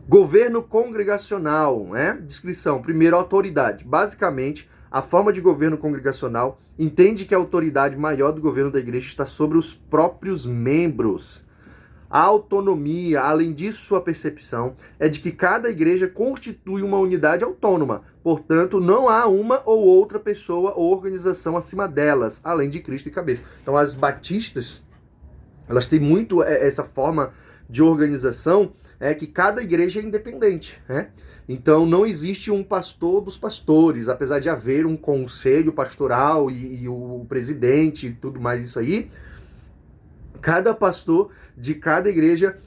[SPEAKER 1] Governo congregacional, né? Descrição. Primeiro, autoridade. Basicamente, a forma de governo congregacional entende que a autoridade maior do governo da igreja está sobre os próprios membros. A autonomia, além disso, sua percepção é de que cada igreja constitui uma unidade autônoma. Portanto, não há uma ou outra pessoa ou organização acima delas, além de Cristo e cabeça. Então, as batistas, elas têm muito essa forma de organização, que cada igreja é independente, né? Então, não existe um pastor dos pastores, apesar de haver um conselho pastoral e o presidente e tudo mais isso aí. Cada pastor de cada igreja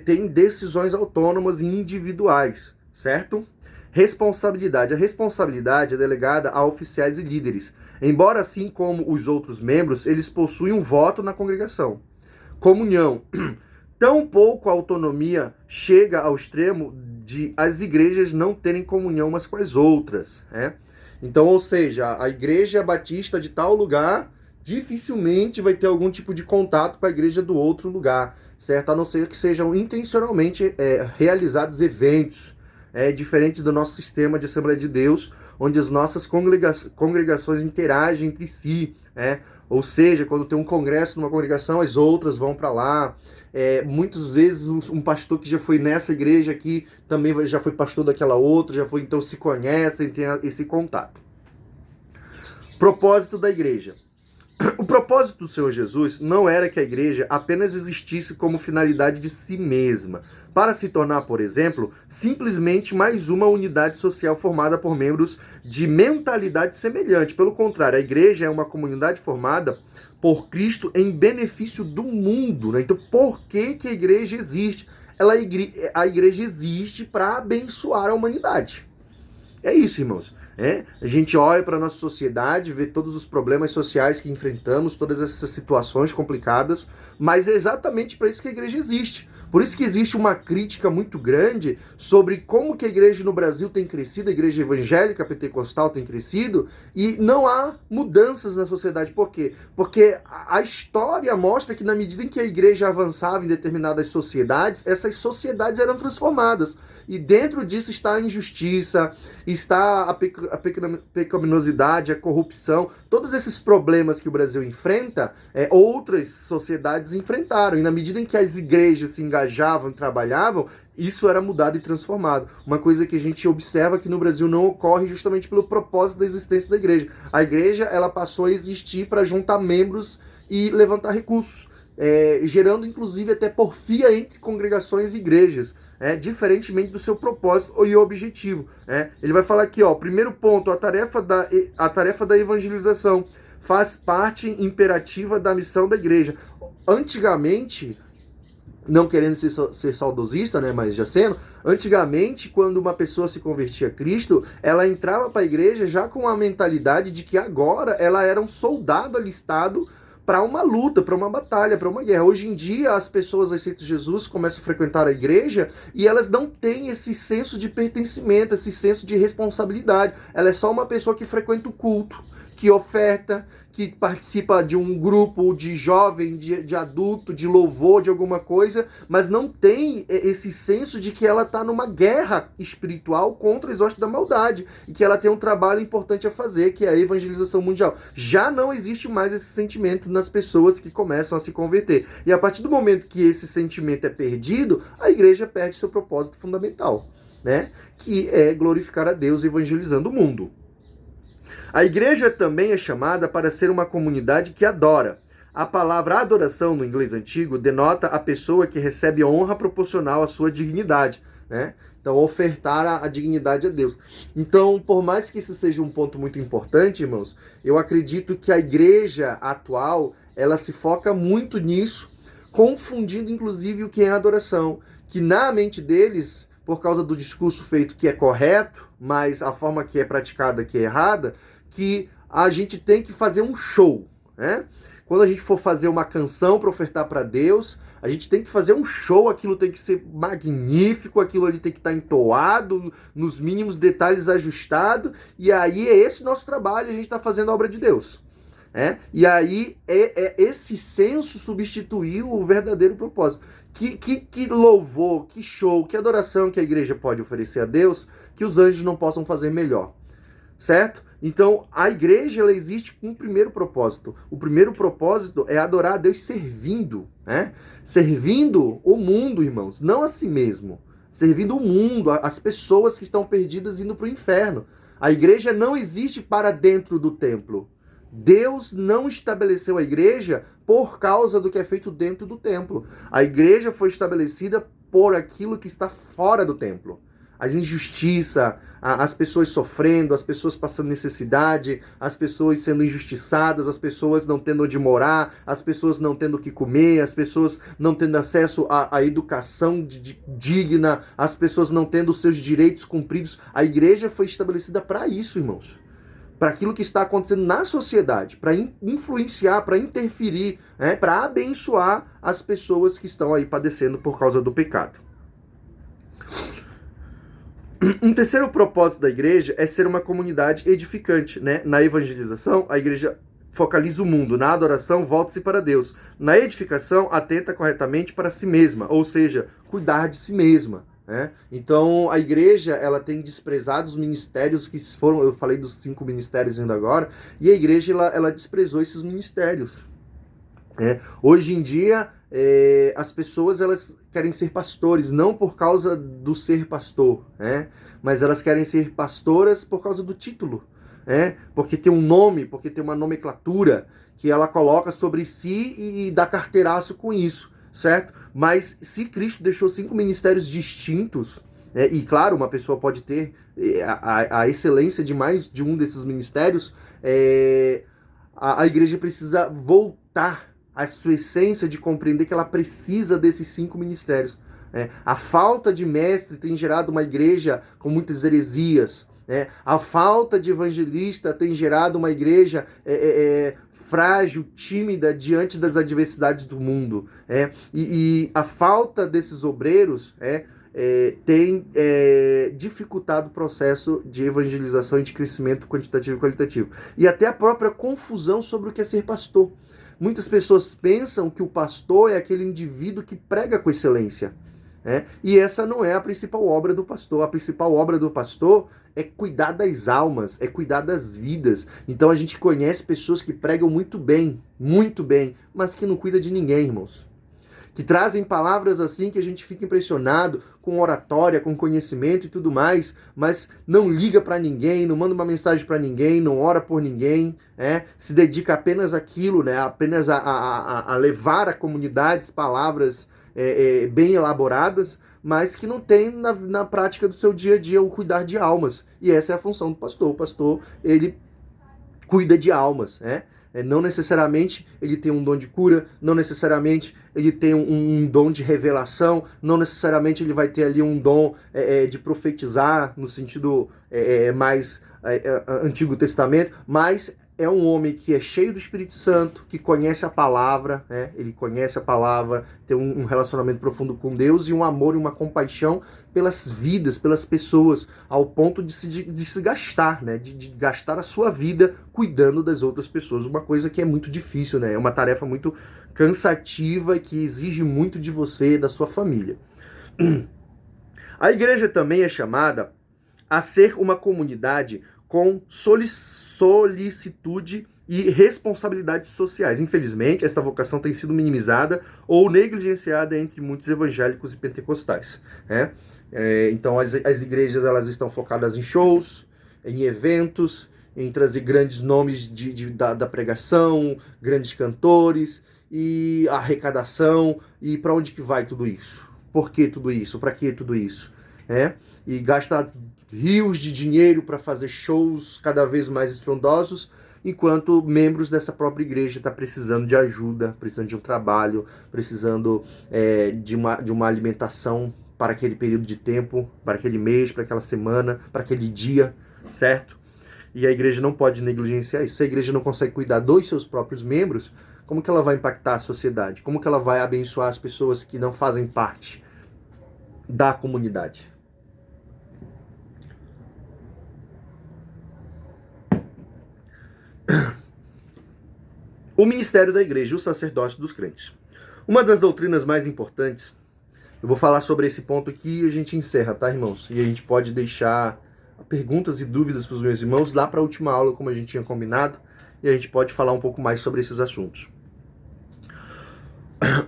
[SPEAKER 1] tem decisões autônomas e individuais, certo? Responsabilidade. A responsabilidade é delegada a oficiais e líderes. Embora, assim como os outros membros, eles possuem um voto na congregação. Comunhão. Tampouco a autonomia chega ao extremo de as igrejas não terem comunhão umas com as outras, né? Então, ou seja, a igreja batista de tal lugar dificilmente vai ter algum tipo de contato com a igreja do outro lugar, certo? A não ser que sejam intencionalmente realizados eventos diferentes do nosso sistema de Assembleia de Deus, onde as nossas congregações interagem entre si, ou seja, quando tem um congresso numa congregação, as outras vão para lá. Muitas vezes um pastor que já foi nessa igreja aqui também já foi pastor daquela outra, então se conhecem, tem esse contato. Propósito da igreja. O propósito do Senhor Jesus não era que a igreja apenas existisse como finalidade de si mesma, para se tornar, por exemplo, simplesmente mais uma unidade social formada por membros de mentalidade semelhante. Pelo contrário, a igreja é uma comunidade formada por Cristo em benefício do mundo, né? Então, por que a igreja existe? A igreja existe para abençoar a humanidade. É isso, irmãos. A gente olha para a nossa sociedade, vê todos os problemas sociais que enfrentamos, todas essas situações complicadas, mas é exatamente para isso que a igreja existe. Por isso que existe uma crítica muito grande sobre como que a igreja no Brasil tem crescido, a igreja evangélica pentecostal tem crescido, e não há mudanças na sociedade. Por quê? Porque a história mostra que na medida em que a igreja avançava em determinadas sociedades, essas sociedades eram transformadas. E dentro disso está a injustiça, está a pecaminosidade, a corrupção, todos esses problemas que o Brasil enfrenta, outras sociedades enfrentaram. E na medida em que as igrejas se engajavam e trabalhavam, isso era mudado e transformado. Uma coisa que a gente observa que no Brasil não ocorre justamente pelo propósito da existência da igreja. A igreja, ela passou a existir para juntar membros e levantar recursos, gerando inclusive até porfia entre congregações e igrejas. Diferentemente do seu propósito e objetivo. Ele vai falar aqui, ó, primeiro ponto, a tarefa da evangelização faz parte imperativa da missão da igreja. Antigamente, não querendo ser saudosista, né, mas já sendo, antigamente, quando uma pessoa se convertia a Cristo, ela entrava para a igreja já com a mentalidade de que agora ela era um soldado alistado para uma luta, para uma batalha, para uma guerra. Hoje em dia, as pessoas aceitam Jesus, começam a frequentar a igreja e elas não têm esse senso de pertencimento, esse senso de responsabilidade. Ela é só uma pessoa que frequenta o culto, que oferta, que participa de um grupo de jovem, de adulto, de louvor, de alguma coisa, mas não tem esse senso de que ela está numa guerra espiritual contra as hostes da maldade e que ela tem um trabalho importante a fazer, que é a evangelização mundial. Já não existe mais esse sentimento nas pessoas que começam a se converter. E a partir do momento que esse sentimento é perdido, a igreja perde seu propósito fundamental, né? Que é glorificar a Deus evangelizando o mundo. A igreja também é chamada para ser uma comunidade que adora. A palavra adoração, no inglês antigo, denota a pessoa que recebe honra proporcional à sua dignidade, né? Então, ofertar a dignidade a Deus. Então, por mais que isso seja um ponto muito importante, irmãos, eu acredito que a igreja atual, ela se foca muito nisso, confundindo, inclusive, o que é adoração. Que na mente deles, por causa do discurso feito que é correto, mas a forma que é praticada que é errada, que a gente tem que fazer um show, né? Quando a gente for fazer uma canção para ofertar para Deus, a gente tem que fazer um show, aquilo tem que ser magnífico, aquilo ali tem que estar entoado, nos mínimos detalhes ajustado, e aí é esse nosso trabalho, a gente está fazendo a obra de Deus. E aí esse senso substituiu o verdadeiro propósito. Que louvor, que show, que adoração que a igreja pode oferecer a Deus, que os anjos não possam fazer melhor, certo? Então, a igreja, ela existe com um primeiro propósito. O primeiro propósito é adorar a Deus servindo, né? Servindo o mundo, irmãos, não a si mesmo. Servindo o mundo, as pessoas que estão perdidas indo para o inferno. A igreja não existe para dentro do templo. Deus não estabeleceu a igreja por causa do que é feito dentro do templo. A igreja foi estabelecida por aquilo que está fora do templo. As injustiças, as pessoas sofrendo, as pessoas passando necessidade, as pessoas sendo injustiçadas, as pessoas não tendo onde morar, as pessoas não tendo o que comer, as pessoas não tendo acesso à educação digna, as pessoas não tendo os seus direitos cumpridos. A igreja foi estabelecida para isso, irmãos. Para aquilo que está acontecendo na sociedade, para influenciar, para interferir, para abençoar as pessoas que estão aí padecendo por causa do pecado. Um terceiro propósito da igreja é ser uma comunidade edificante, né? Na evangelização, a igreja focaliza o mundo. Na adoração, volta-se para Deus. Na edificação, atenta corretamente para si mesma, ou seja, cuidar de si mesma. Então, a igreja, ela tem desprezado os ministérios que foram, eu falei dos 5 ministérios ainda agora, e a igreja, ela desprezou esses ministérios. Hoje em dia, as pessoas, elas querem ser pastores, não por causa do ser pastor, mas elas querem ser pastoras por causa do título, porque tem um nome, porque tem uma nomenclatura que ela coloca sobre si e dá carteiraço com isso, certo? Mas se Cristo deixou 5 ministérios distintos, e claro, uma pessoa pode ter a excelência de mais de um desses ministérios, a igreja precisa voltar à sua essência de compreender que ela precisa desses 5 ministérios. A falta de mestre tem gerado uma igreja com muitas heresias, né? A falta de evangelista tem gerado uma igreja frágil, tímida diante das adversidades do mundo. E a falta desses obreiros tem dificultado o processo de evangelização e de crescimento quantitativo e qualitativo. E até a própria confusão sobre o que é ser pastor. Muitas pessoas pensam que o pastor é aquele indivíduo que prega com excelência. E essa não é a principal obra do pastor. A principal obra do pastor é cuidar das almas, é cuidar das vidas. Então a gente conhece pessoas que pregam muito bem, mas que não cuidam de ninguém, irmãos. Que trazem palavras assim que a gente fica impressionado com oratória, com conhecimento e tudo mais, mas não liga para ninguém, não manda uma mensagem para ninguém, não ora por ninguém, se dedica apenas àquilo, apenas a levar à comunidade palavras bem elaboradas, mas que não tem na prática do seu dia a dia o cuidar de almas. E essa é a função do pastor. O pastor, ele cuida de almas, não necessariamente ele tem um dom de cura, não necessariamente ele tem um dom de revelação, não necessariamente ele vai ter ali um dom de profetizar no sentido mais Antigo Testamento, mas é um homem que é cheio do Espírito Santo, que conhece a palavra, ele conhece a palavra, tem um relacionamento profundo com Deus e um amor e uma compaixão pelas vidas, pelas pessoas, ao ponto de se gastar, de gastar a sua vida cuidando das outras pessoas, uma coisa que é muito difícil, é uma tarefa muito cansativa e que exige muito de você e da sua família. A igreja também é chamada a ser uma comunidade com solicitude e responsabilidades sociais. Infelizmente, esta vocação tem sido minimizada ou negligenciada entre muitos evangélicos e pentecostais. Então, as igrejas elas estão focadas em shows, em eventos, em trazer grandes nomes da pregação, grandes cantores, e arrecadação, e para onde que vai tudo isso? Por que tudo isso? Para que tudo isso? E gasta rios de dinheiro para fazer shows cada vez mais estrondosos, enquanto membros dessa própria igreja estão precisando de ajuda, precisando de um trabalho, precisando de uma alimentação para aquele período de tempo, para aquele mês, para aquela semana, para aquele dia, certo? E a igreja não pode negligenciar isso. Se a igreja não consegue cuidar dos seus próprios membros, como que ela vai impactar a sociedade? Como que ela vai abençoar as pessoas que não fazem parte da comunidade? O ministério da igreja, o sacerdócio dos crentes. Uma das doutrinas mais importantes, eu vou falar sobre esse ponto aqui e a gente encerra, tá, irmãos? E a gente pode deixar perguntas e dúvidas para os meus irmãos lá para a última aula, como a gente tinha combinado, e a gente pode falar um pouco mais sobre esses assuntos.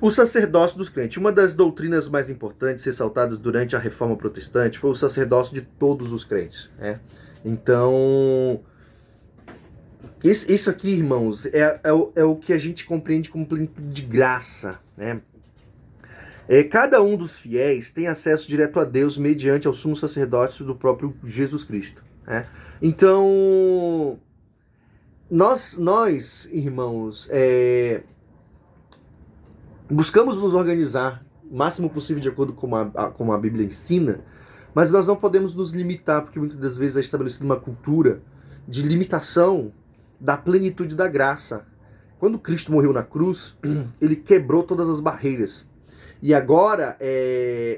[SPEAKER 1] O sacerdócio dos crentes. Uma das doutrinas mais importantes ressaltadas durante a Reforma Protestante foi o sacerdócio de todos os crentes. Então, isso aqui, irmãos, é o que a gente compreende como plenitude de graça. Cada um dos fiéis tem acesso direto a Deus mediante ao sumo sacerdócio do próprio Jesus Cristo. Então, nós irmãos, buscamos nos organizar o máximo possível de acordo com como a Bíblia ensina, mas nós não podemos nos limitar, porque muitas das vezes é estabelecida uma cultura de limitação da plenitude da graça. Quando Cristo morreu na cruz, ele quebrou todas as barreiras. E agora,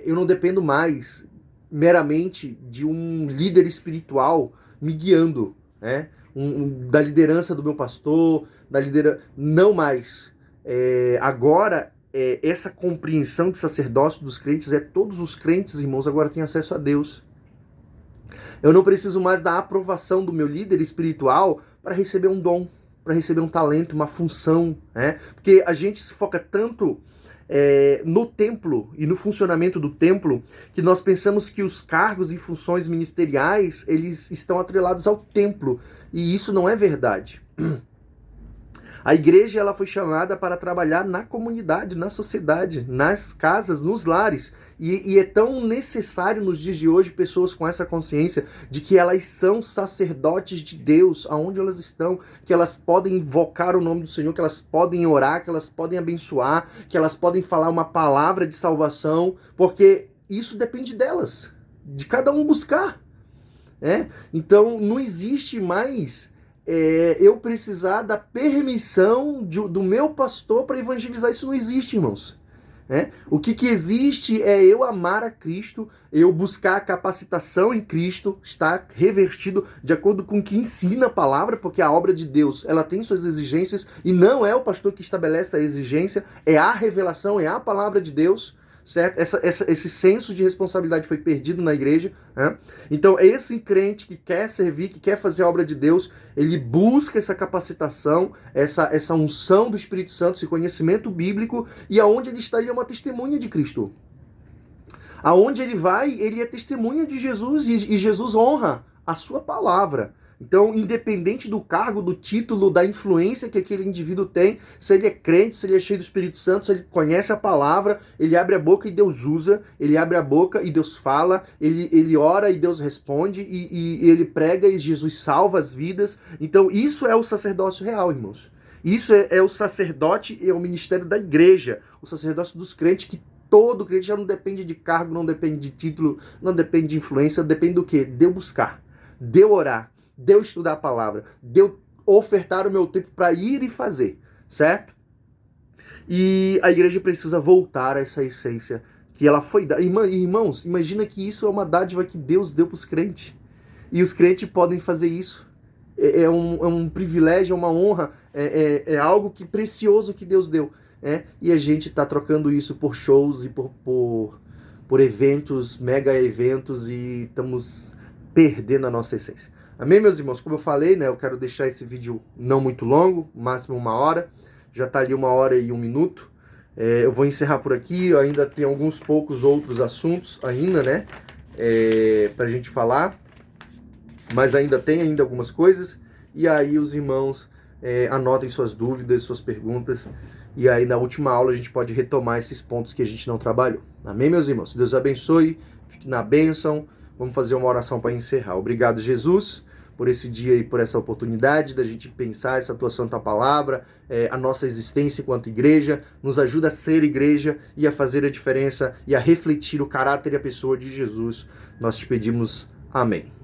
[SPEAKER 1] eu não dependo mais meramente de um líder espiritual me guiando, da liderança do meu pastor, não mais. Agora, essa compreensão de sacerdócio dos crentes todos os crentes, irmãos, agora têm acesso a Deus. Eu não preciso mais da aprovação do meu líder espiritual para receber um dom, para receber um talento, uma função, Porque a gente se foca tanto no templo e no funcionamento do templo, que nós pensamos que os cargos e funções ministeriais, eles estão atrelados ao templo, e isso não é verdade. A igreja ela foi chamada para trabalhar na comunidade, na sociedade, nas casas, nos lares. E é tão necessário nos dias de hoje pessoas com essa consciência de que elas são sacerdotes de Deus, aonde elas estão, que elas podem invocar o nome do Senhor, que elas podem orar, que elas podem abençoar, que elas podem falar uma palavra de salvação, porque isso depende delas, de cada um buscar. Então não existe mais eu precisar da permissão do meu pastor para evangelizar. Isso não existe, irmãos. O que existe é eu amar a Cristo, eu buscar a capacitação em Cristo, estar revertido de acordo com o que ensina a palavra, porque a obra de Deus ela tem suas exigências e não é o pastor que estabelece a exigência, é a revelação, é a palavra de Deus, certo? Esse senso de responsabilidade foi perdido na igreja. Então, esse crente que quer servir, que quer fazer a obra de Deus, ele busca essa capacitação, essa unção do Espírito Santo, esse conhecimento bíblico, e aonde ele está, ele é uma testemunha de Cristo. Aonde ele vai, ele é testemunha de Jesus, e Jesus honra a sua palavra. Então, independente do cargo, do título, da influência que aquele indivíduo tem, se ele é crente, se ele é cheio do Espírito Santo, se ele conhece a palavra, ele abre a boca e Deus usa, ele abre a boca e Deus fala, ele ora e Deus responde, e ele prega e Jesus salva as vidas. Então, isso é o sacerdócio real, irmãos. Isso é o sacerdote, é o ministério da igreja, o sacerdócio dos crentes, que todo crente já não depende de cargo, não depende de título, não depende de influência, depende do quê? De eu buscar, de eu orar, de eu estudar a palavra, de eu ofertar o meu tempo para ir e fazer, certo? E a igreja precisa voltar a essa essência que ela foi dada. Irmãos, imagina que isso é uma dádiva que Deus deu para os crentes. E os crentes podem fazer isso. É um privilégio, é uma honra, é algo precioso que Deus deu. E a gente está trocando isso por shows e por eventos, mega eventos, e estamos perdendo a nossa essência. Amém, meus irmãos? Como eu falei, eu quero deixar esse vídeo não muito longo, máximo 1 hora. Já está ali 1 hora e 1 minuto. Eu vou encerrar por aqui. Eu ainda tem alguns poucos outros assuntos ainda, pra gente falar. Mas ainda tem algumas coisas. E aí os irmãos anotem suas dúvidas, suas perguntas. E aí na última aula a gente pode retomar esses pontos que a gente não trabalhou. Amém, meus irmãos? Deus abençoe. Fique na bênção. Vamos fazer uma oração para encerrar. Obrigado, Jesus, por esse dia e por essa oportunidade da gente pensar essa tua santa palavra, a nossa existência enquanto igreja. Nos ajuda a ser igreja e a fazer a diferença e a refletir o caráter e a pessoa de Jesus. Nós te pedimos amém.